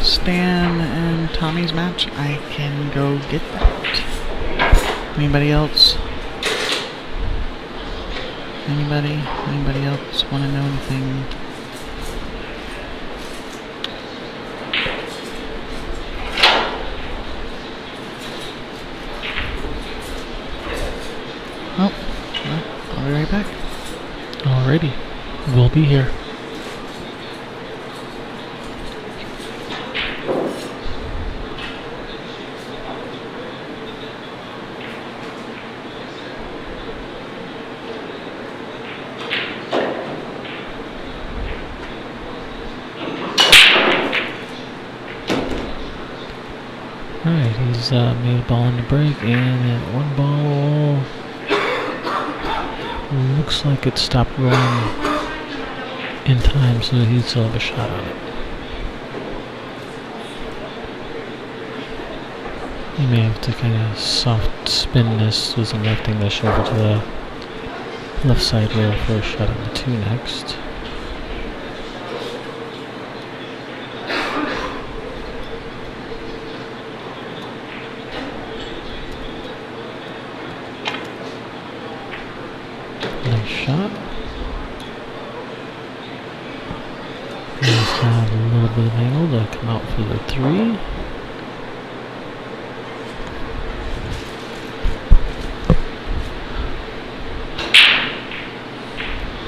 Stan and Tommy's match. I can go get that. Anybody else? Anybody? Anybody else want to know anything? Oh, well, I'll be right back. Alrighty, we'll be here. Alright, he's made a ball in the break, and that one ball looks like it stopped rolling in time, so he'd still have a shot on it. He may have to kind of soft spin this with some lifting this over to the left side rail for a shot on the 2 next. Nice shot. He's got a little bit of angle to come out for the 3.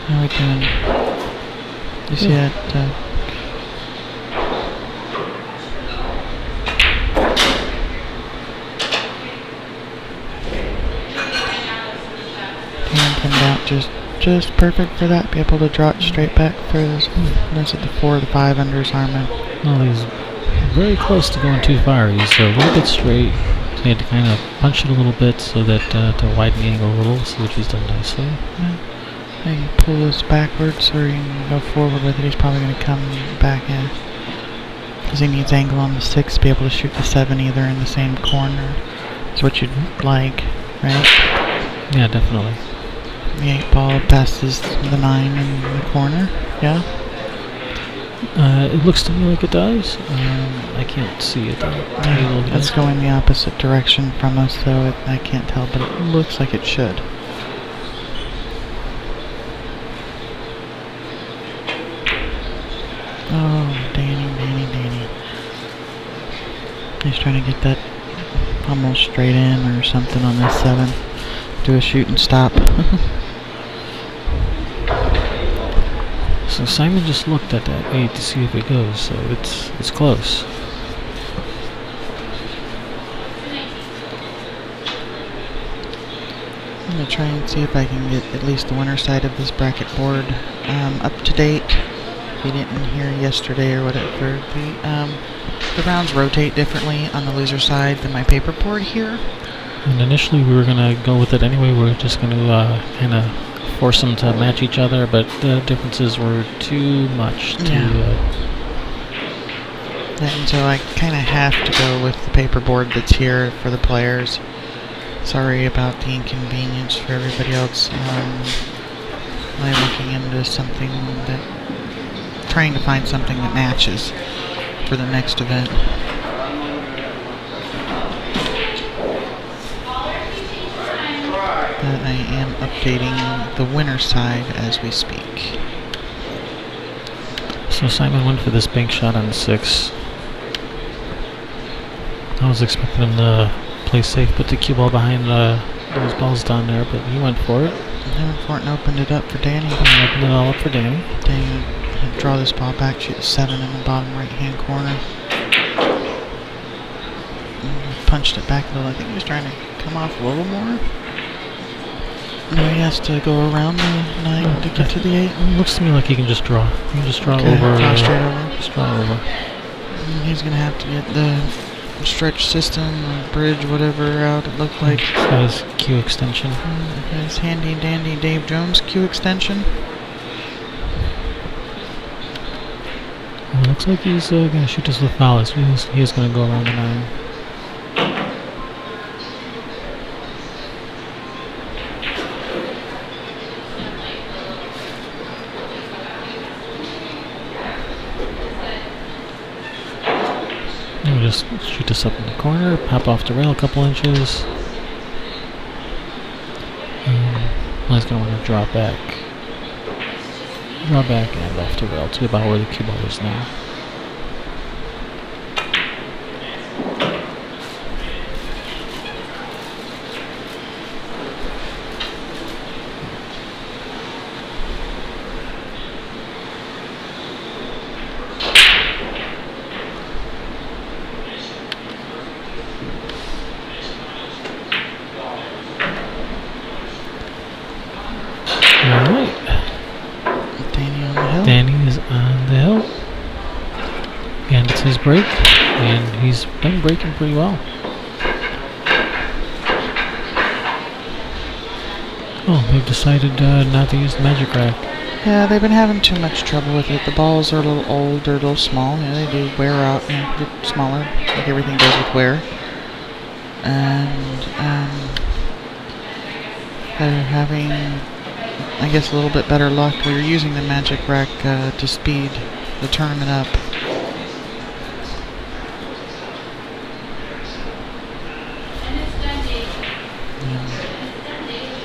How are we doing? You see that? Pinned out just perfect for that. Be able to draw it straight back for this. That's at the 4 or the 5 under his arm. Well, he's very close to going too far. He's a little bit straight. So he had to kind of punch it a little bit so that to widen the angle a little, so which he's done nicely. Yeah. You can pull this backwards or you can go forward with it. He's probably going to come back in. Because he needs angle on the 6 to be able to shoot the 7 either in the same corner. That's what you'd like, right? Yeah, definitely. The 8 ball passes the 9 in the corner, yeah? It looks to me like it does. I can't see it though. Yeah, it's going the opposite direction from us, so I can't tell, but it looks like it should. Oh, Danny. He's trying to get that almost straight in or something on this 7. Do a shoot and stop. So Simon just looked at that 8 to see if it goes, so it's close. I'm going to try and see if I can get at least the winner side of this bracket board up to date. If you didn't hear yesterday or whatever, the rounds rotate differently on the loser side than my paper board here. And initially we were going to go with it anyway. We were just going to kind of force them to match each other, but the differences were too much to... And so I kind of have to go with the paper board that's here for the players. Sorry about the inconvenience for everybody else. I'm looking into something that... trying to find something that matches for the next event. But I am updating the winner side as we speak. So Simon went for this bank shot on the 6. I was expecting him to play safe, put the cue ball behind those balls down there, but he went for it. He went for it and opened it up for Danny. And opened it all up for Danny. Danny would draw this ball back, shoot the 7 in the bottom right-hand corner. And punched it back a little. I think he was trying to come off a little more. No, he has to go around the 9 to get to the 8. It looks to me like he can just draw. He can just draw Okay, over. draw straight over. Just draw over. And he's going to have to get the stretch system or bridge, whatever, out. It looked like. He's got his cue extension. His handy dandy Dave Jones cue extension. Well, it looks like he's going to shoot us with foul. So he's going to go around the 9. Just shoot this up in the corner, pop off the rail a couple inches. is going to want to draw back and off the rail to about where the cue ball is now. Alright. Danny on the hill. Danny is on the hill. And it's his break. And he's been breaking pretty well. Oh, they've decided not to use the magic rack. Yeah, they've been having too much trouble with it. The balls are a little old, they're a little small. Yeah, they do wear out and get smaller, like everything does with wear. And they're having, I guess, a little bit better luck. We were using the magic rack to speed the tournament up.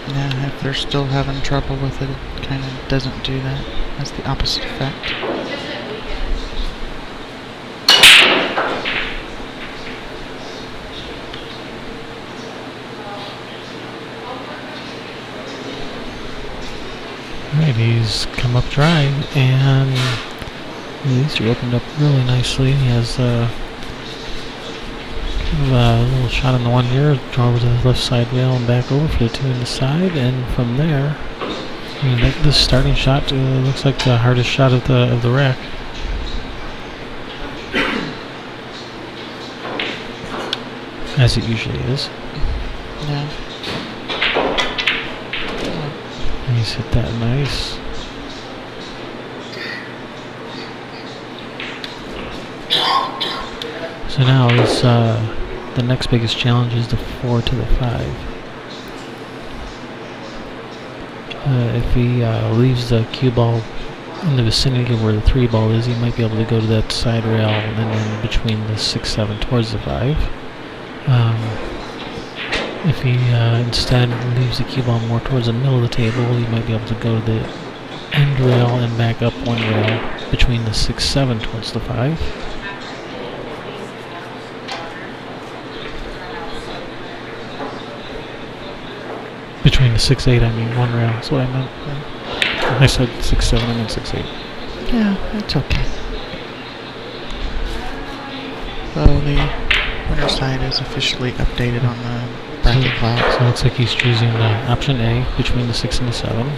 Yeah, if they're still having trouble with it, it kind of doesn't do that. Has the opposite effect. Alright, he's come up dry, and these are opened up really nicely. He has kind of a little shot on the one here, draw over to the left side rail and back over for the two in the side, and from there, I mean, this starting shot looks like the hardest shot of the rack. As it usually is. Yeah. He's hit that nice. So now is the next biggest challenge is the 4 to the 5. If he leaves the cue ball in the vicinity of where the 3 ball is, he might be able to go to that side rail and then between the 6-7 towards the 5. If he instead leaves the cue ball more towards the middle of the table, he might be able to go to the end rail and back up one rail between the 6-7 towards the 5. Between the 6-8, I mean one rail, that's what I meant. I said 6-7, I meant 6-8. Yeah, that's okay. So the winner side is officially updated on the bracket cloud. So it looks like he's choosing option A between the 6 and the 7.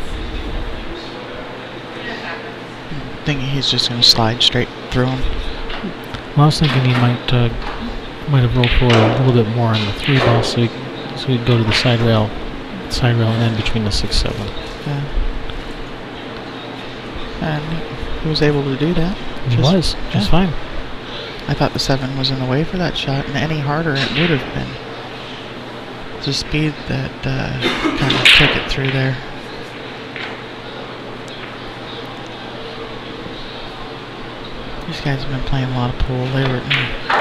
Thinking he's just going to slide straight through him. Well, I was thinking he might have rolled forward a little bit more on the 3 ball, so he'd go to the side rail and then between the 6-7. Yeah. And he was able to do that. He was, just fine. I thought the 7 was in the way for that shot, and any harder it would have been. The speed that kind of took it through there. These guys have been playing a lot of pool.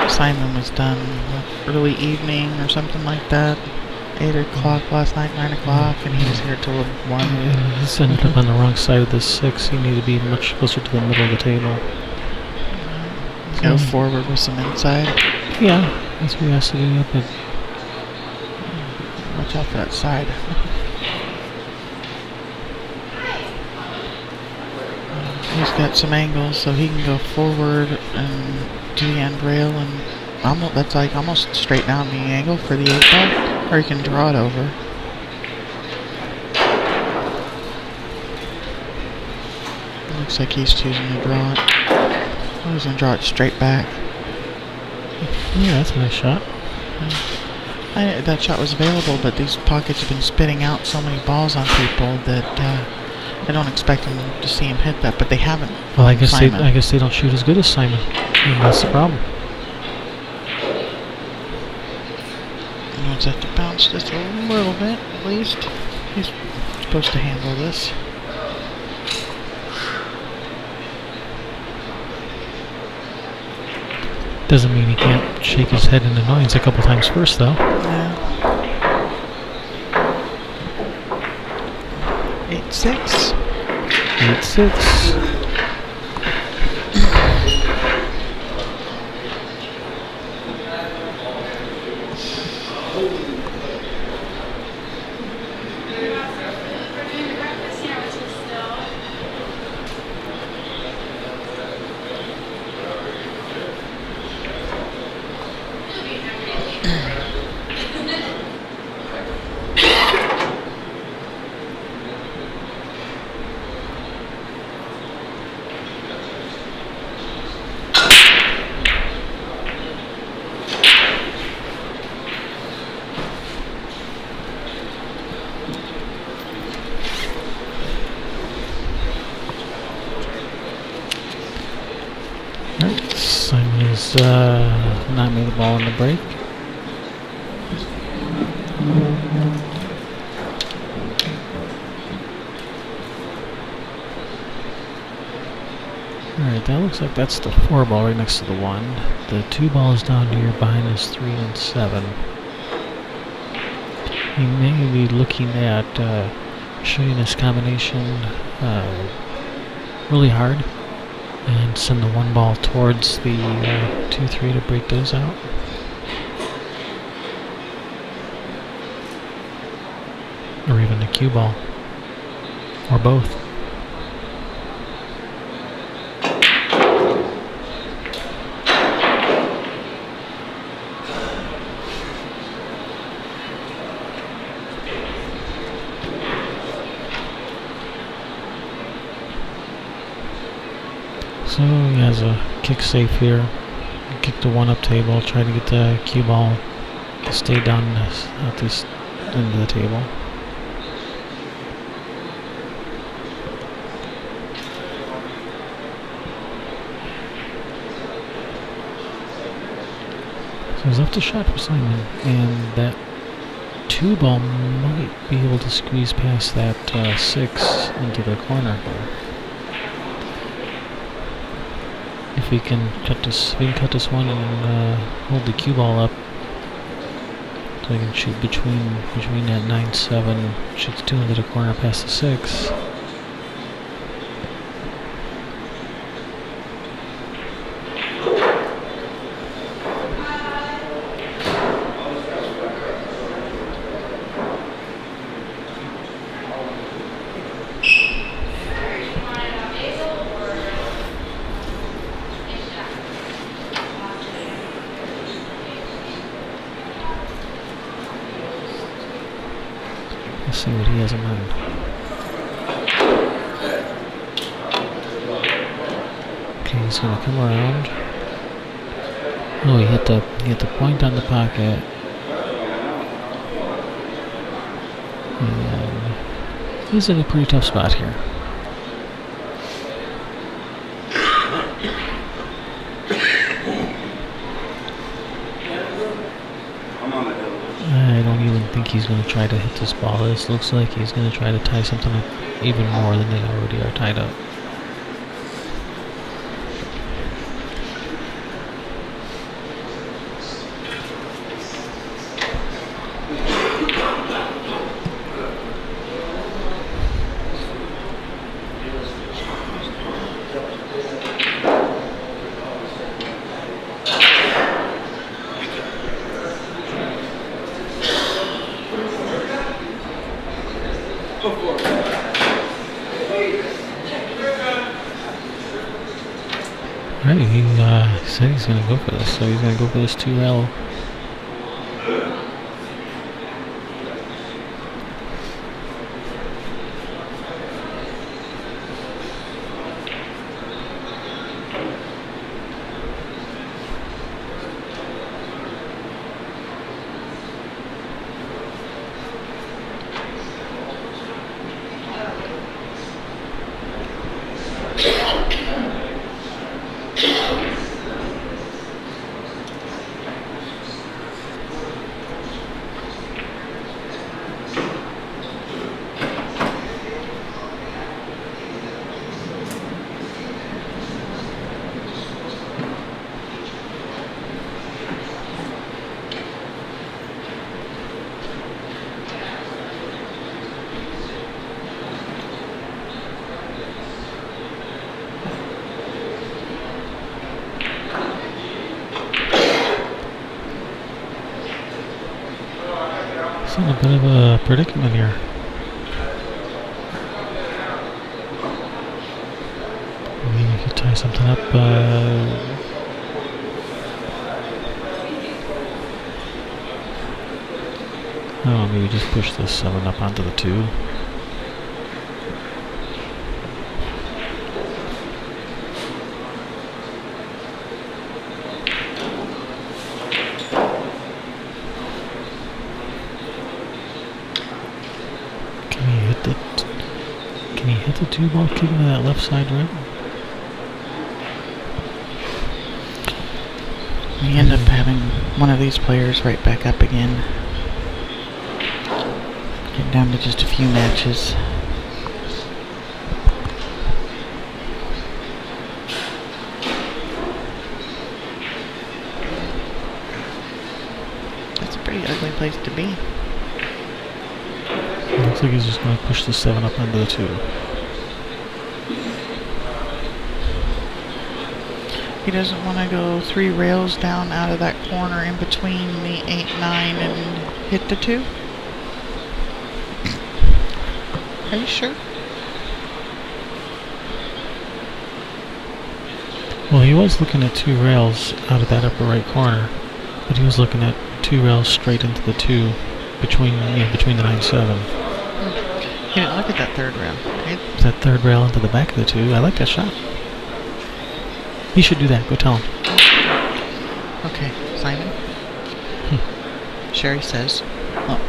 Simon was done early evening or something like that. 8 o'clock last night, 9 o'clock, and he was here till 1. Yeah, he's ended up on the wrong side of the 6. He needed to be much closer to the middle of the table. Go forward with some inside. Yeah, that's what he has to do. But watch out for that side. He's got some angles, so he can go forward and to the end rail, and that's like almost straight down the angle for the 8 ball. Or you can draw it over. Looks like he's choosing to draw it. Oh, he's going to draw it straight back. Yeah, that's a nice shot. That shot was available, but these pockets have been spitting out so many balls on people that I don't expect them to see him hit that, but they haven't. Well, I guess they don't shoot as good as Simon. And that's the problem. Have to bounce just a little bit, at least. He's supposed to handle this. Doesn't mean he can't shake his head in annoyance a couple times first, though. Yeah. 8-6. 8-6. Alright, Simon has not made the ball in the break. Alright, that looks like that's the 4 ball right next to the 1. The 2 ball is down here behind us, 3 and 7. He may be looking at shooting this combination really hard and send the 1 ball towards the 2-3 to break those out. Or even the cue ball. Or both. So he has a kick safe here. Kick the 1 up table, try to get the cue ball to stay down at this end of the table. So he's left a shot for Simon, and that 2 ball might be able to squeeze past that 6 into the corner here. If we can cut this, one and hold the cue ball up, so I can shoot between that 9-7, shoot the 2 into the corner past the 6. Let's see what he has in mind. Okay, he's gonna come around. Oh, he hit the point on the pocket. And he's in a pretty tough spot here. I don't even think he's going to try to hit this ball. This looks like he's going to try to tie something up even more than they already are tied up. Alright, he said he's going to go for this, so he's going to go for this 2L. He's in a bit of a predicament here. Maybe you could tie something up. Oh, maybe just push the 7 up onto the 2. Can he hit the 2 ball kicking to that left side rail? We end up having one of these players right back up again. Get down to just a few matches. That's a pretty ugly place to be. Looks like he's just going to push the 7 up into the 2. He doesn't want to go 3 rails down out of that corner in between the 8-9 and hit the 2? Are you sure? Well, he was looking at 2 rails out of that upper right corner, but he was looking at 2 rails straight into the 2 between the 9-7. He didn't look at that 3rd rail. Right? That 3rd rail into the back of the 2. I like that shot. He should do that. Go tell him. Okay, Simon. Sherry says. Oh.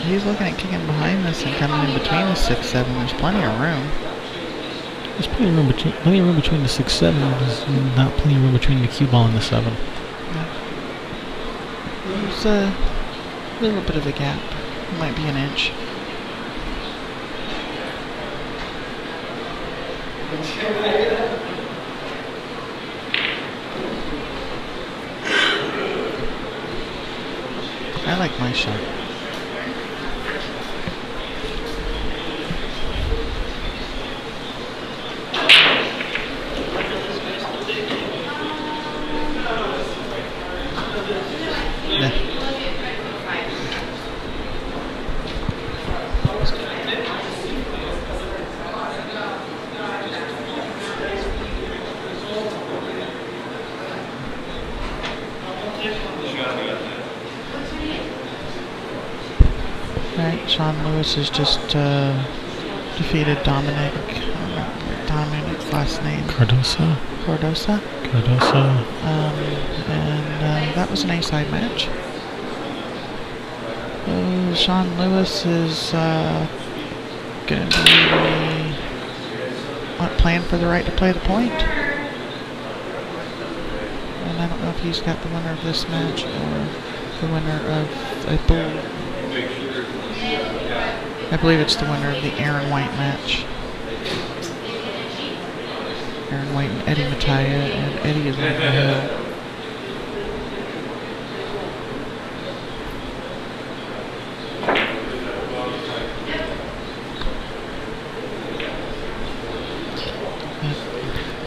He's looking at kicking behind this and coming in between the 6-7. There's plenty of room. There's plenty of room between the 6-7. There's not plenty of room between the cue ball and the 7. Yeah. There's a little bit of a gap. It might be an inch. I like my shot. Alright, Sean Lewis has just defeated Dominic's last name. Cardosa. And that was an A-side match. Sean Lewis is going to be playing for the right to play the point. And I don't know if he's got the winner of this match or the winner of, I believe it's the winner of the Aaron White match. Aaron White and Eddie Mattia, and Eddie is over the hill.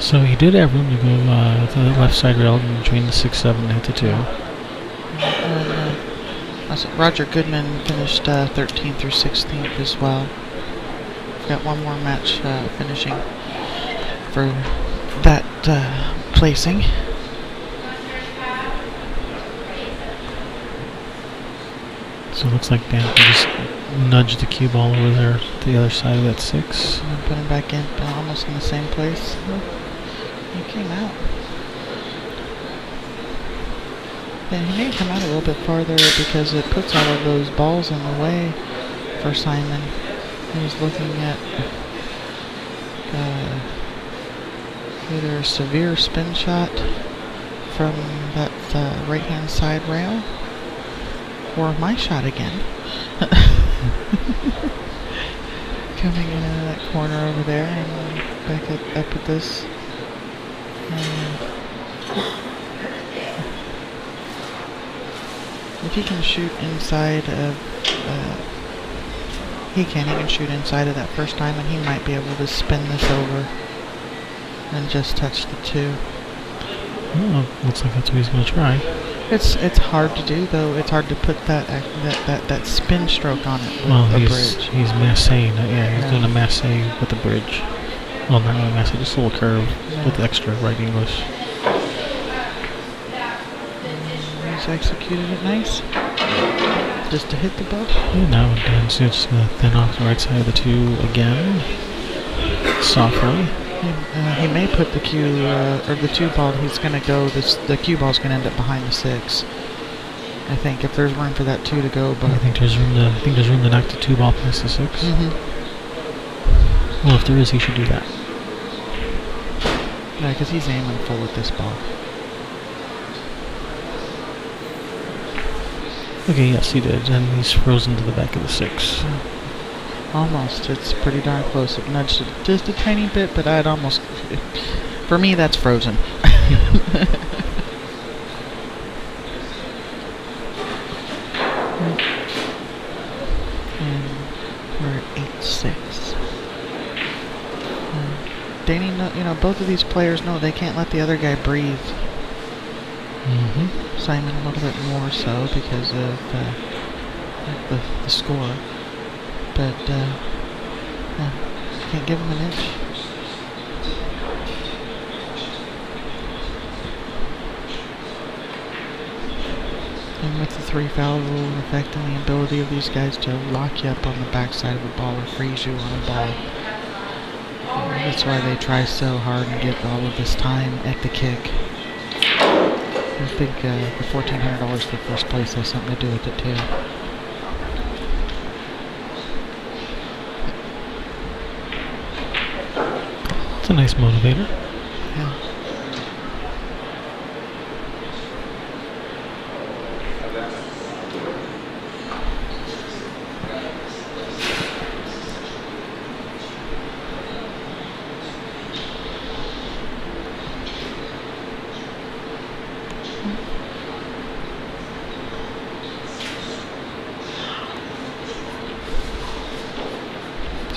So he did have room to go to the left side rail between the 6-7 and hit the 2. Roger Goodman finished 13th through 16th as well. We've got one more match finishing for that placing. So it looks like Dan can just nudge the cue ball over there to the other side of that 6. And put him back in, almost in the same place. He came out. Yeah, he may come out a little bit farther because it puts all of those balls in the way for Simon. He was looking at either a severe spin shot from that right-hand side rail or my shot again. Coming in that corner over there and back up at this. If he can shoot inside of, he can shoot inside of that first time, and he might be able to spin this over and just touch the 2. Oh, looks like that's what he's going to try. It's hard to do though. It's hard to put that spin stroke on it with Well, a he's bridge. massé. Yeah, he's doing a massé with the bridge. Well, not really massé, just a little curve with extra right English. He's executed it nice. Just to hit the ball. Yeah, now Dan's just going to thin off the right side of the 2 again. Softly. He may put the cue, or the 2 ball, he's going to go, the cue ball's going to end up behind the 6. I think, if there's room for that 2 to go, but... I think there's room to knock the 2 ball past the 6. Well, if there is, he should do that. Yeah, because he's aiming full with this ball. Okay, yes, he did, and he's frozen to the back of the 6. Almost. It's pretty darn close. It nudged it just a tiny bit, but I'd almost... For me, that's frozen. And we're at 8-6. Danny, both of these players know they can't let the other guy breathe. Simon a little bit more so because of the score. But, can't give him an inch. And with the 3 foul rule affecting the ability of these guys to lock you up on the backside of the ball or freeze you on a ball. That's why they try so hard and get all of this time at the kick. I think the $1,400 for first place has something to do with it too. It's a nice motivator. Yeah.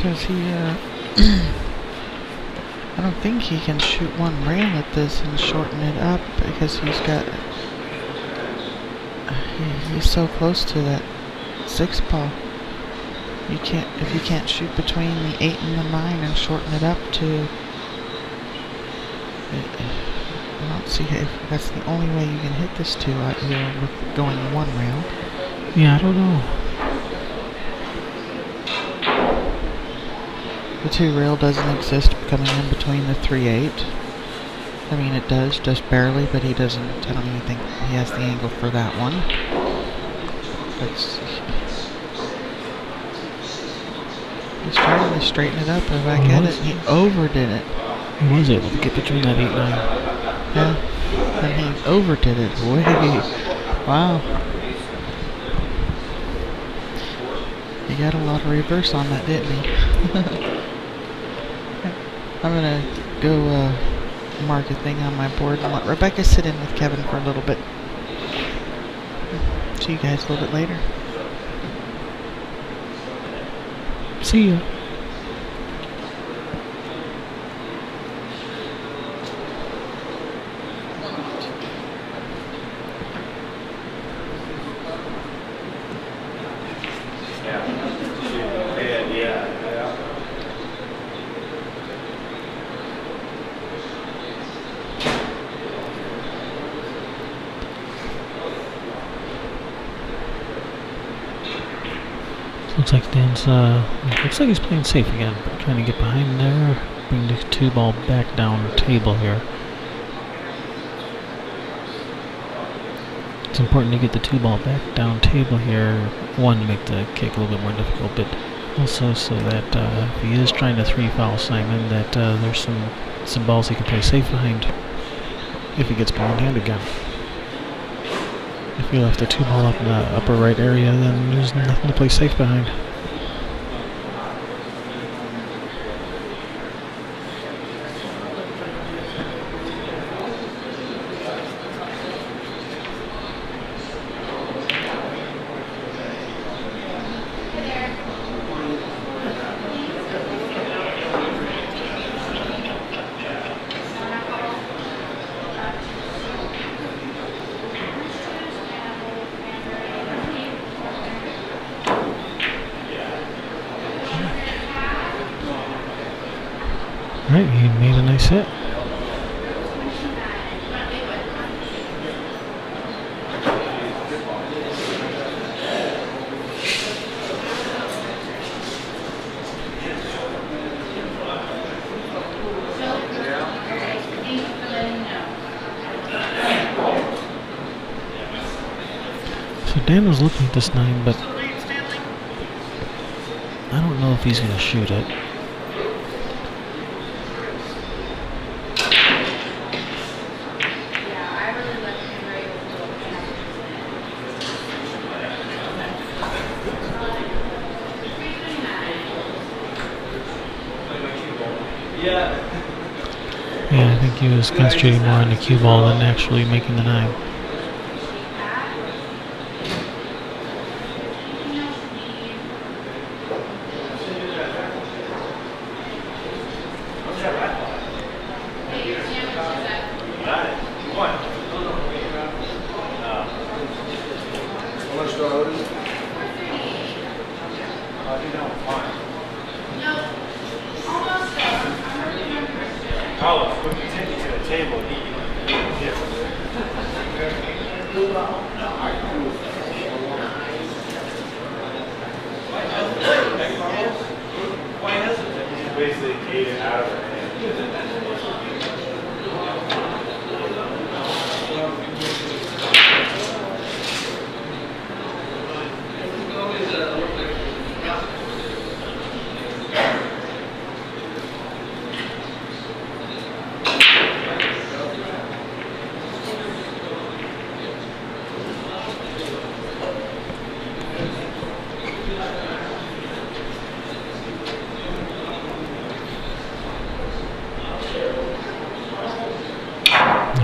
Says he, I don't think he can shoot one rail at this and shorten it up because he's got, he's so close to that 6 ball. You can't, if you can't shoot between the 8 and the 9 and shorten it up to, I don't see if that's the only way you can hit this 2 out here with going 1 rail. Yeah, I don't know. The 2 rail doesn't exist coming in between the 3-8. I mean, it does, just barely, but he doesn't, I don't even think he has the angle for that one. He's trying to straighten it up, if I get it. He overdid it. He was able to get between that 8-9. Yeah, and he overdid it. Way. Wow. He got a lot of reverse on that, didn't he? I'm gonna go mark a thing on my board and let Rebecca sit in with Kevin for a little bit. See you guys a little bit later. See ya. Looks like Dan's, looks like he's playing safe again. Trying to get behind there, bring the 2 ball back down the table here. It's important to get the 2 ball back down table here. One, to make the kick a little bit more difficult, but also so that if he is trying to 3 foul Simon, that there's some balls he can play safe behind if he gets ball in hand again. If you left the 2 ball up in the upper right area, then there's nothing to play safe behind. Dan was looking at this 9, but I don't know if he's going to shoot it. Yeah, I think he was concentrating more on the cue ball than actually making the 9.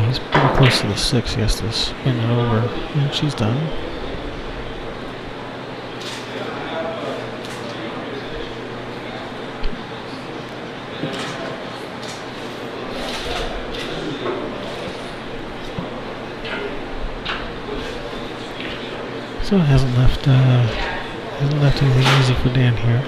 He's pretty close to the 6. He has to spin it over. And she's done. So it hasn't left anything easy for Dan here.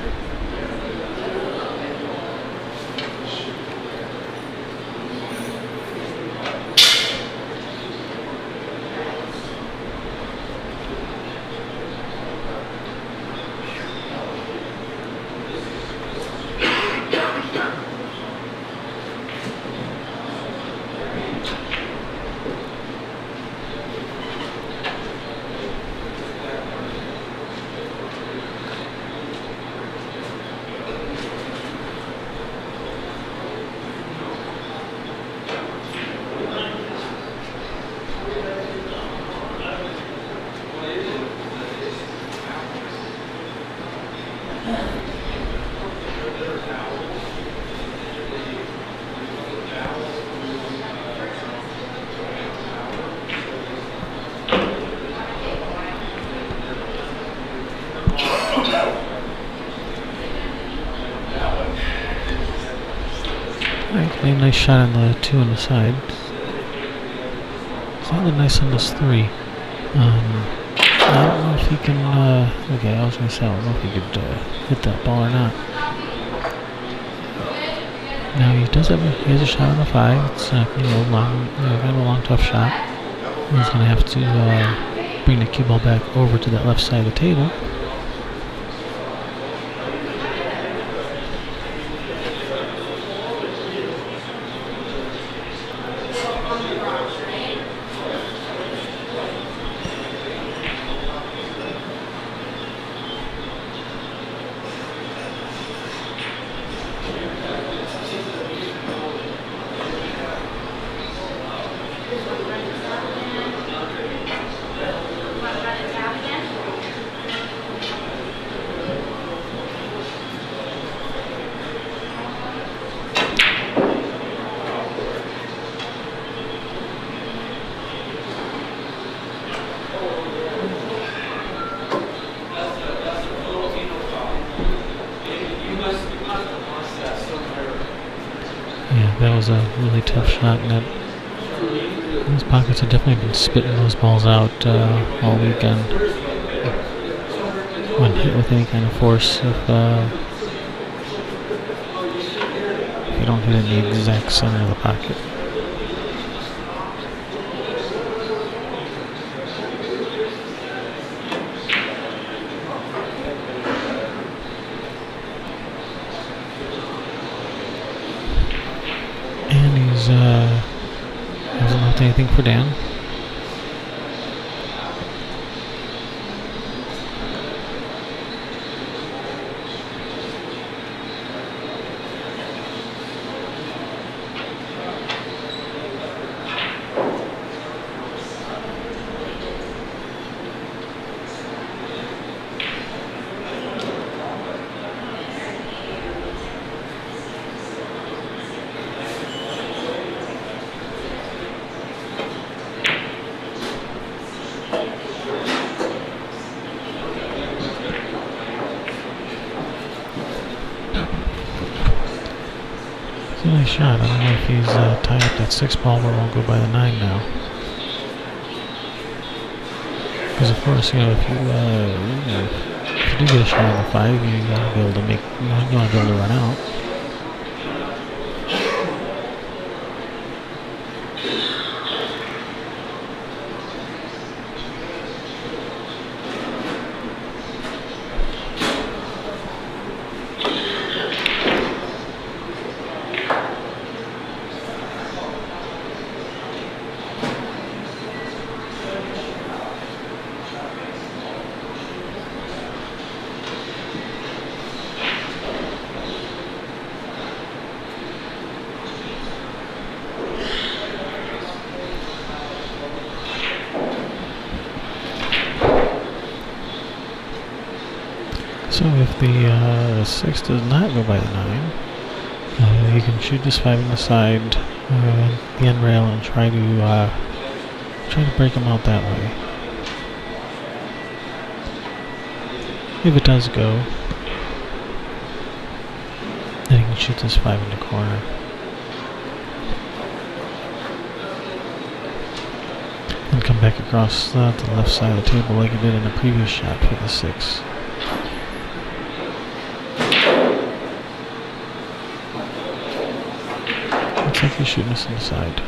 Made a nice shot on the 2 on the side. Slightly nice on this 3. I don't know if he can, okay, I was going to say, I don't know if he could hit that ball or not. Now he does have he has a shot on the 5. It's kind of a long, tough shot. He's going to have to bring the cue ball back over to that left side of the table. That was a really tough shot, and those pockets have definitely been spitting those balls out all weekend. When hit with any kind of force, if you don't hit in the exact center of the pocket. Hasn't left anything for Dan. a nice shot. I don't know if he's tied up that 6 ball, but won't go by the 9 now. Because of course, you know, if you do get a shot on the 5, you gotta be able to make, you wanna be able to run out. So if the 6 does not go by the 9, you can shoot this 5 on the side, the end rail, and try to break him out that way. If it does go, then you can shoot this 5 in the corner. And come back across the left side of the table like you did in the previous shot for the 6. Looks like he's shooting us on the side.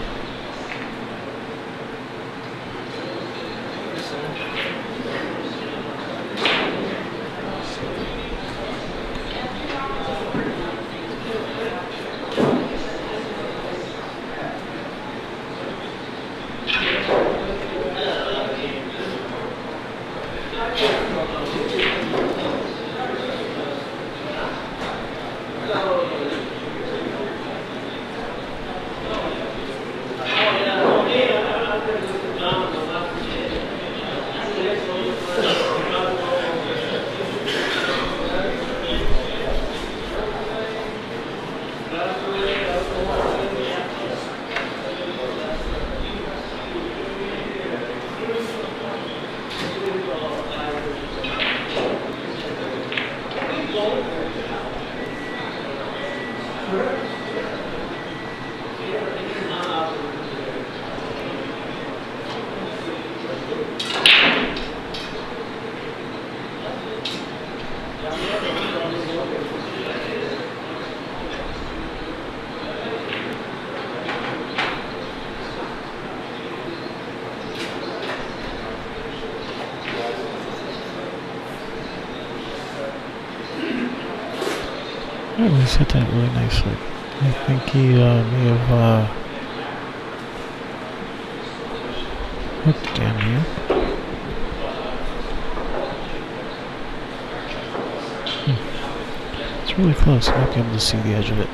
Oh, he's hit that really nicely. I think he may have hooked down here. It's really close. I might be able to see the edge of it.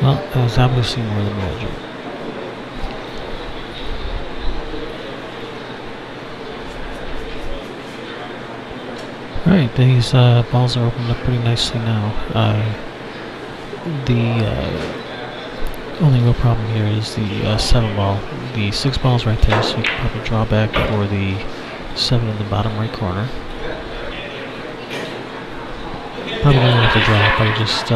Well, that was obviously more than measured. Alright, these balls are opened up pretty nicely now. The only real problem here is the 7 ball. The 6 ball's right there, so you can probably draw back for the 7 in the bottom right corner. Probably don't have to draw, probably just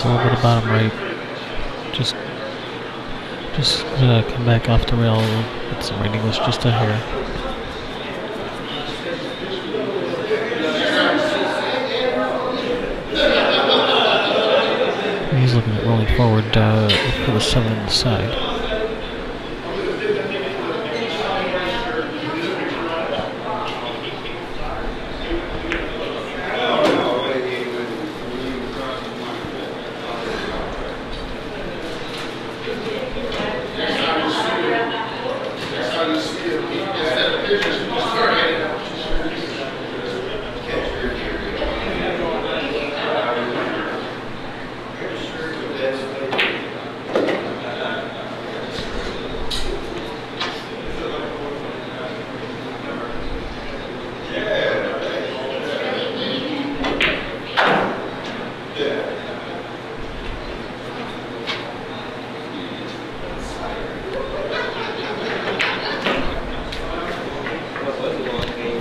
a little bit of bottom right. Just come back off the rail with some right English, just a hair. He's looking at rolling forward for the 7 on the side.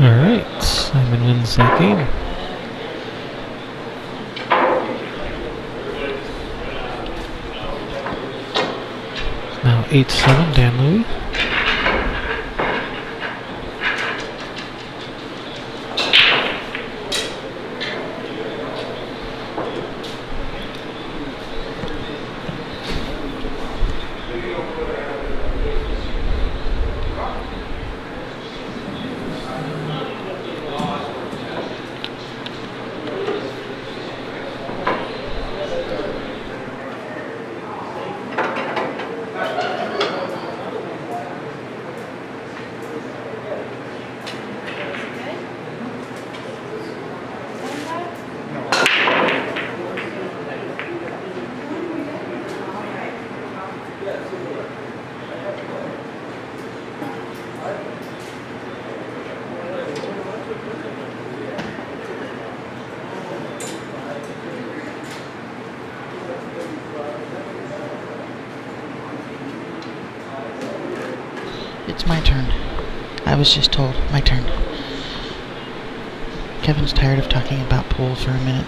Alright, Simon wins that game. Now 8-7, Dan Louie. It's my turn. I was just told. My turn. Kevin's tired of talking about pool for a minute.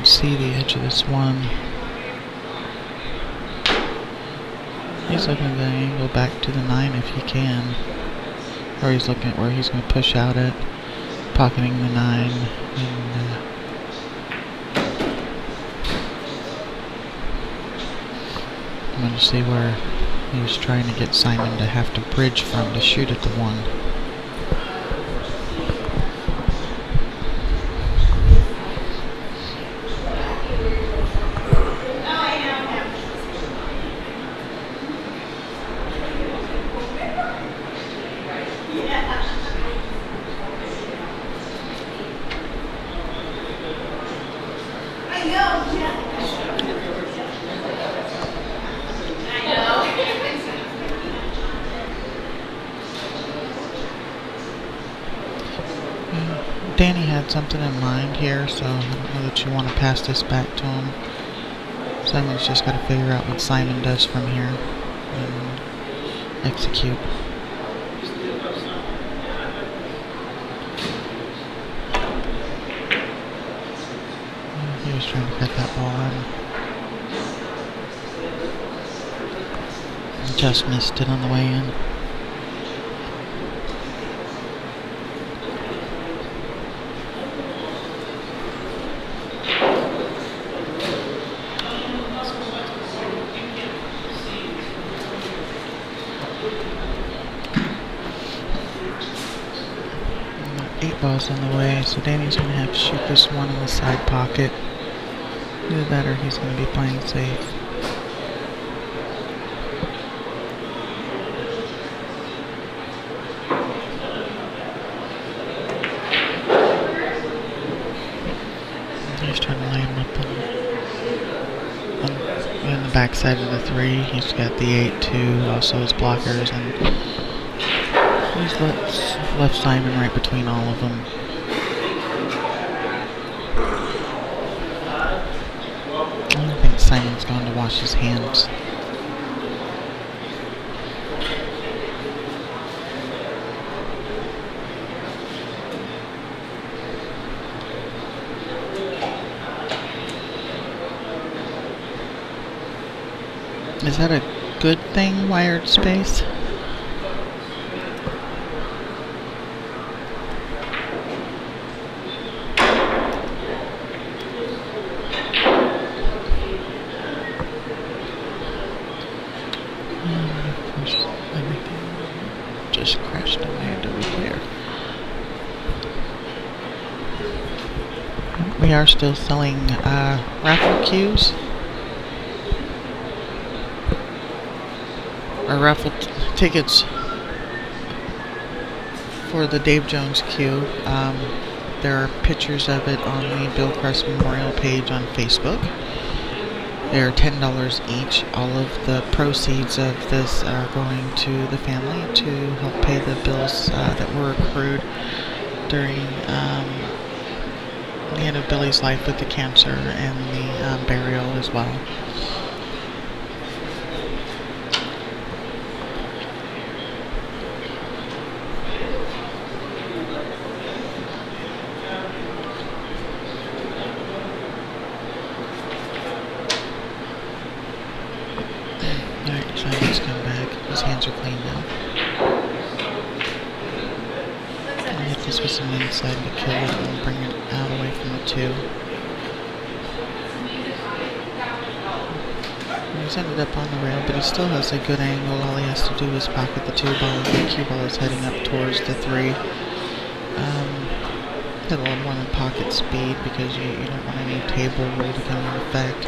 See the edge of this one. He's looking at the angle back to the 9 if he can. Or he's looking at where he's going to push out at, pocketing the 9. And, I'm going to see where he was trying to get Simon to have to bridge from to shoot at the 1. Danny had something in mind here, so I don't know that you want to pass this back to him. Simon's just got to figure out what Simon does from here and execute. He was trying to cut that ball in. Just missed it on the way in. Ball's on the way, so Danny's going to have to shoot this one in the side pocket. Either that or he's going to be playing safe. He's trying to line up on the back side of the 3. He's got the 8-2, also his blockers, and he's left Simon right between all of them. I don't think Simon's gone to wash his hands. Is that a good thing, wired space? Of course, everything just crashed on my end over here. We are still selling raffle queues. Or raffle tickets for the Dave Jones queue. There are pictures of it on the Bill Cress Memorial page on Facebook. They're $10 each. All of the proceeds of this are going to the family to help pay the bills that were accrued during the end of Billy's life with the cancer and the burial as well. Alright, Simon's come back. His hands are clean now. I'll hit this with some inside to kill it and bring it out away from the two. He's ended up on the rail, but he still has a good angle. All he has to do is pocket the 2 ball. The cue ball is heading up towards the 3. Hit a little more than pocket speed because you don't want any table rule to come into effect.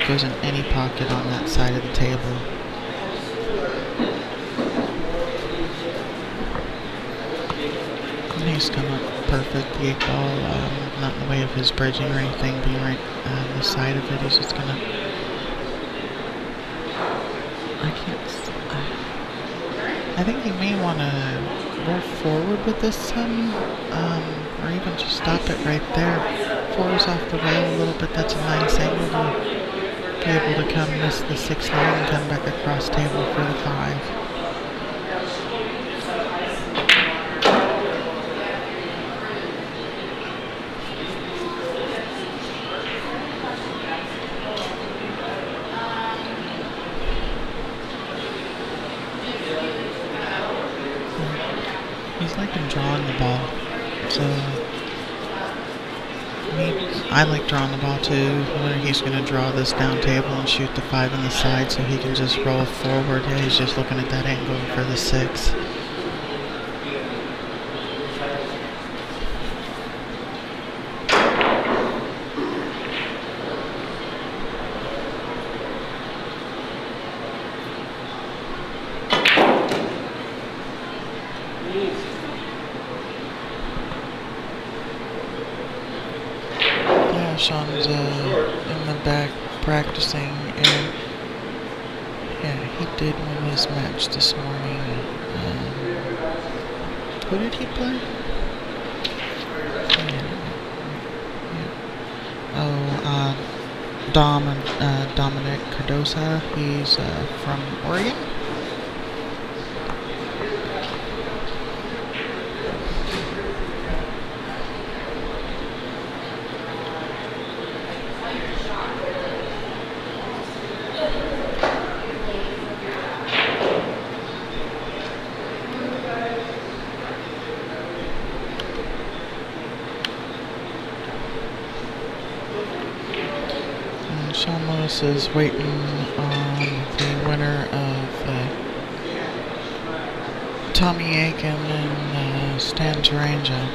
It goes in any pocket on that side of the table. And he's come up perfect. The 8 ball, not in the way of his bridging or anything, being right on the side of it. He's just gonna. I think you may want to roll forward with this some, or even just stop it right there. 4 is off the rail a little bit. That's a nice angle to be able to come miss the 6 line and come back across table for the 5. He's liking drawing the ball, so I like drawing the ball too. He's going to draw this down table and shoot the 5 on the side so he can just roll forward. Yeah, he's just looking at that angle for the 6. Sean's in the back practicing, and yeah, he did win his match this morning. Who did he play? Oh, Dominic Cardosa. He's from Oregon. Sean Lewis is waiting on the winner of Tommy Aiken and Stan Taranja.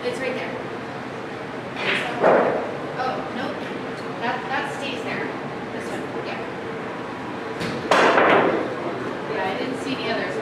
It's right there. Oh, nope. That stays there. This one, yeah. Yeah, I didn't see the others.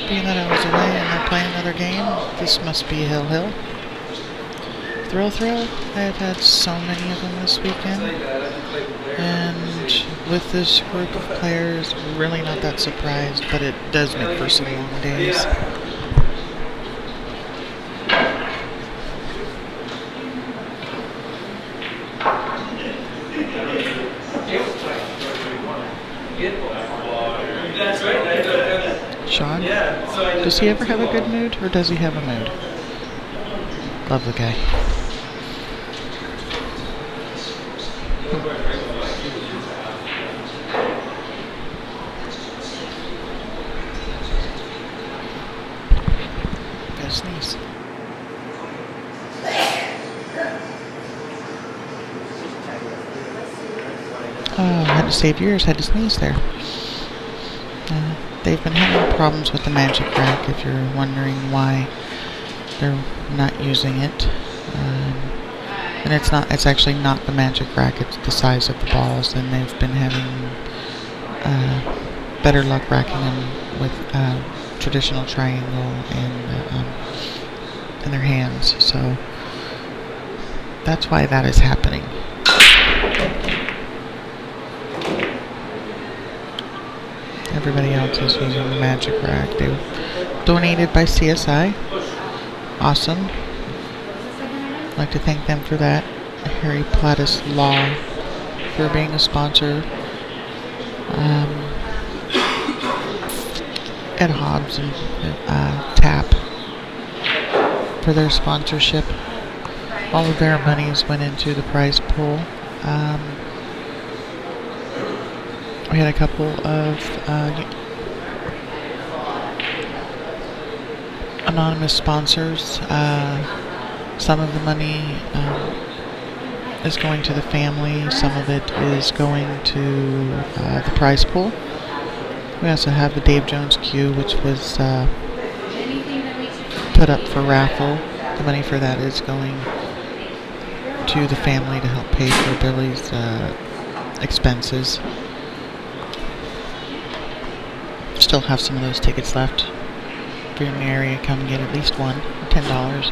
being that I was away and they're playing another game, this must be hill. Thrill. I've had so many of them this weekend. And with this group of players, really not that surprised, but it does make for some long days. Sean, does he ever have a good mood, or does he have a mood? Love the guy. Gotta sneeze. Oh, had to save yours, had to sneeze there. They've been having problems with the magic rack, if you're wondering why they're not using it. And it's actually not the magic rack, it's the size of the balls, and they've been having better luck racking them with traditional triangle and in their hands, so that's why that is happening. Everybody else is using the magic rack. They were donated by CSI. Awesome. I'd like to thank them for that. Harry Plattis Law for being a sponsor. Ed Hobbs and TAP for their sponsorship. All of their monies went into the prize pool. We had a couple of anonymous sponsors. Some of the money is going to the family. Some of it is going to the prize pool. We also have the Dave Jones queue, which was put up for raffle. The money for that is going to the family to help pay for Billy's expenses. Still have some of those tickets left. If you're in the area, come get at least one. $10.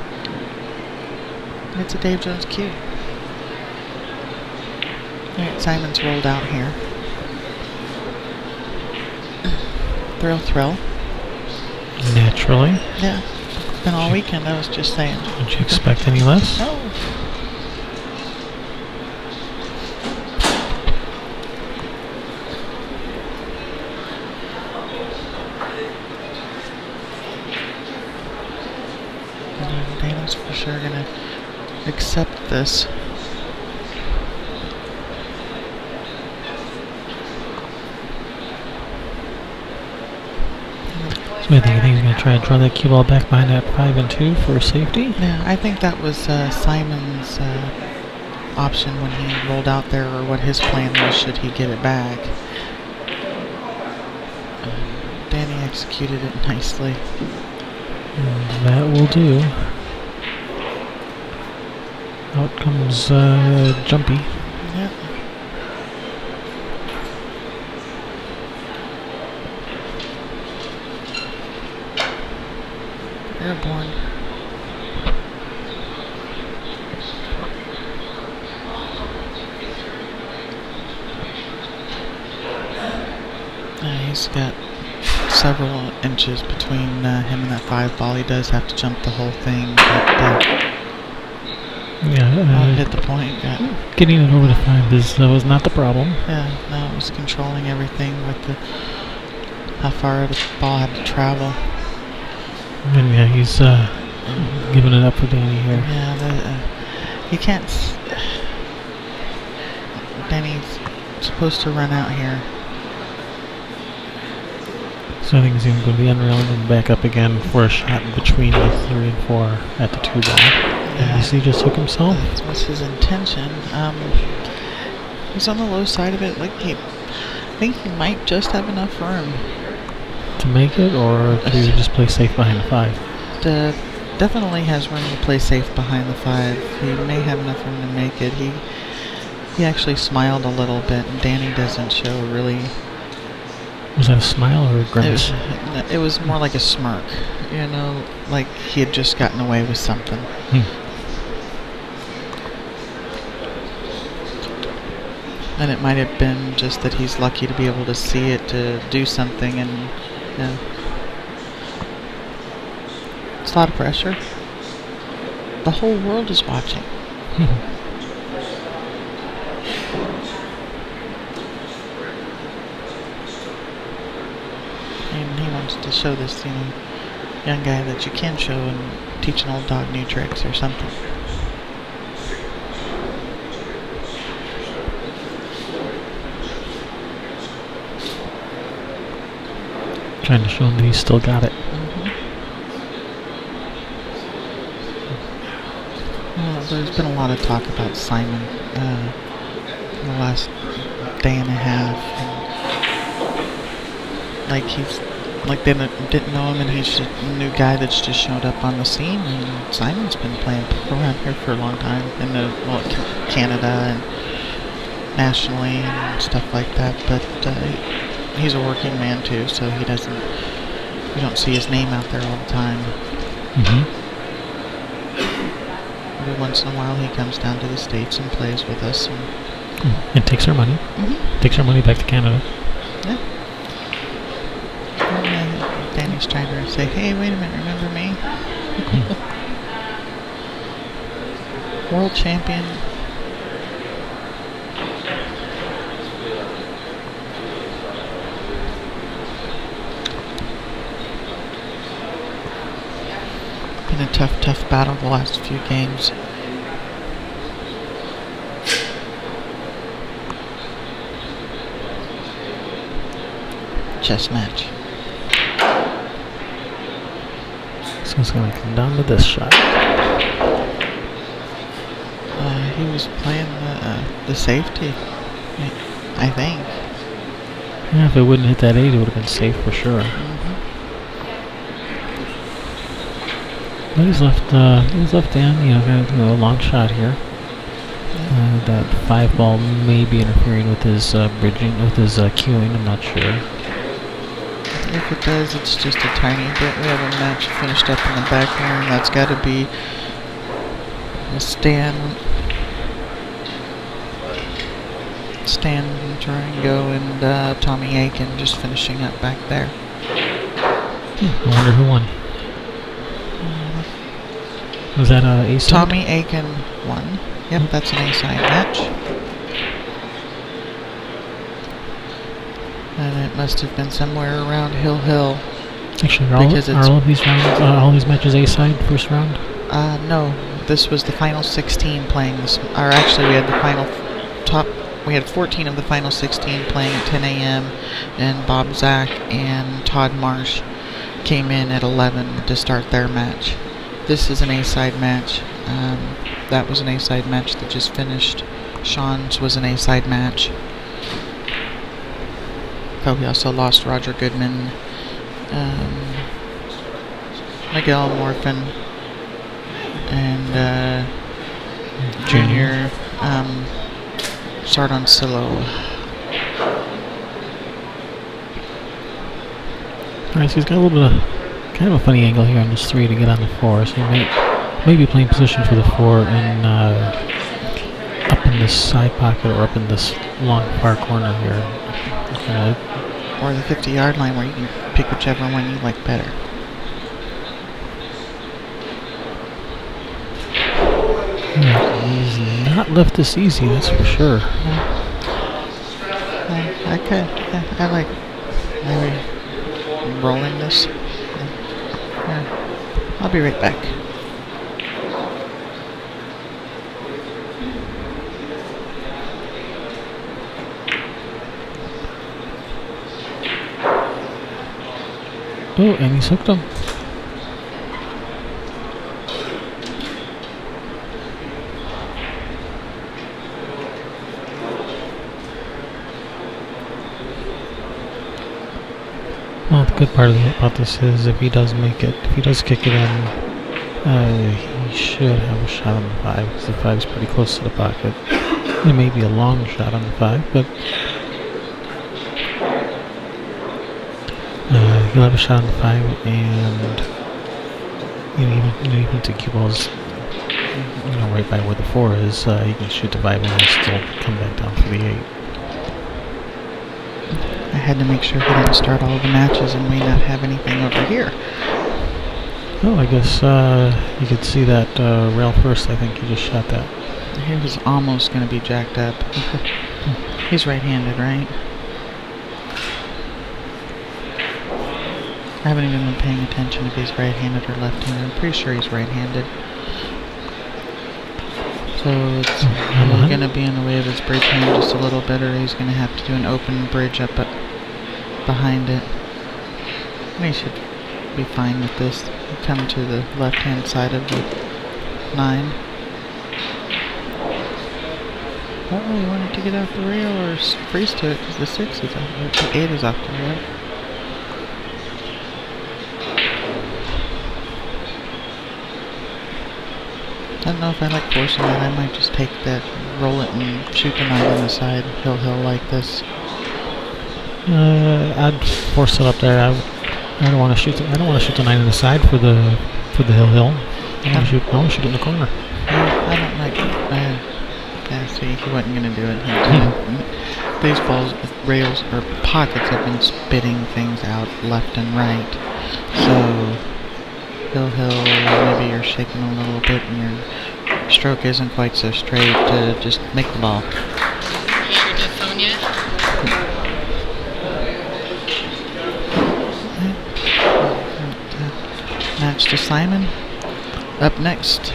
And it's a Dave Jones queue. Alright, Simon's rolled out here. Thrill. Naturally. Yeah. Been all weekend, I was just saying. Did you expect any less? No. Dana's for sure gonna accept this. So I think he's going to try and draw that cue ball back behind that 5 and 2 for safety. Yeah, I think that was Simon's option when he rolled out there, or what his plan was should he get it back. Danny executed it nicely. And that will do. Out comes Jumpy. Yep. Airborne. He's got several inches between him and that 5 ball. He does have to jump the whole thing, but hit the point. Getting it over the 5 was not the problem. Yeah, no, it was controlling everything with how far the ball had to travel. And yeah, he's giving it up for Danny here. Yeah, he can't. Danny's supposed to run out here. So I think he's going to go to the unrailing and back up again for a shot between the 3 and 4 at the 2 ball. Yeah. And he just took himself. That was his intention. He's on the low side of it. I think he might just have enough room to make it, or to just play safe behind the 5? Definitely has room to play safe behind the 5. He may have enough room to make it. He actually smiled a little bit, and Danny doesn't show really Was that a smile or a grimace? It was more like a smirk, you know, like he had just gotten away with something. And it might have been just that he's lucky to be able to see it, to do something, and yeah. It's a lot of pressure. The whole world is watching. And he wants to show this, you know, young guy that you can show and teach an old dog new tricks or something. Trying to show him that he's still got it. Well, there's been a lot of talk about Simon in the last day and a half. And like they didn't know him, and he's just a new guy that's just showed up on the scene. And Simon's been playing around here for a long time in Canada and nationally and stuff like that. But he's a working man too, so you don't see his name out there all the time. Every once in a while he comes down to the States and plays with us. And takes our money. Takes our money back to Canada. Yeah. And, Danny's trying to say, hey, wait a minute, remember me? World champion. Been a tough battle the last few games. Chess match. So it's going to come down to this shot. He was playing the safety, I think. Yeah, if it wouldn't hit that 8, it would have been safe for sure. But he's left Dan, you know, got a long shot here. That 5 ball may be interfering with his bridging, with his queuing, I'm not sure. If it does, it's just a tiny bit. We have a match finished up in the back here, and that's got to be Stan Durango and Tommy Aiken just finishing up back there. I wonder who won. Was that a A-side? Tommy Aiken won. Yep, that's an A-side match. And it must have been somewhere around Hill. Actually, are all of these rounds, all these matches A-side first round? No, this was the final 16 playing this. Or actually, we had the final we had 14 of the final 16 playing at 10 a.m. and Bob Zach and Todd Marsh came in at 11 to start their match. This is an A-side match. That was an A-side match that just finished. Sean's was an A-side match. Oh, we also lost Roger Goodman, Miguel Morfin, and Junior Sardoncillo. Alright, so he's got a little bit of kind of a funny angle here on this 3 to get on the 4, so he may be playing position for the 4 and up in this side pocket or up in this long far corner here. Or the 50-yard line, where you can pick whichever one you like better. He's not left this easy, that's for sure. I like maybe rolling this. I'll be right back. Oh, and he's hooked him. Well, the good part about this is if he does make it, if he does kick it in, he should have a shot on the 5, because the 5 is pretty close to the pocket. It may be a long shot on the 5, but he'll have a shot on the 5, and even to cue balls, right by where the 4 is, he can shoot the 5 and still come back down for the 8. I had to make sure he didn't start all the matches and we not have anything over here. Well, I guess you could see that rail first. I think he just shot that. He was almost going to be jacked up. He's right-handed, right? I haven't even been paying attention if he's right-handed or left-handed. I'm pretty sure he's right-handed. So it's going to be in the way of his bridge hand just a little bit, or he's going to have to do an open bridge up behind it. And he should be fine with this. Come to the left-hand side of the 9. Oh, you wanted to get off the rail or freeze to it because the 6 is off, the 8 is off the rail. I don't know if I like forcing that. I might just take that, roll it, and shoot the 9 on the side, hill like this. I'd force it up there. I don't want to shoot. I don't want to shoot the 9 on the side for the hill. I want to shoot it in the corner. I don't like. Yeah, see, he wasn't gonna do it. These balls, rails, or pockets have been spitting things out left and right. So hill, maybe you're shaking a little bit and your stroke isn't quite so straight to just make the ball. Are you sure to phone yet? Match to Simon. Up next.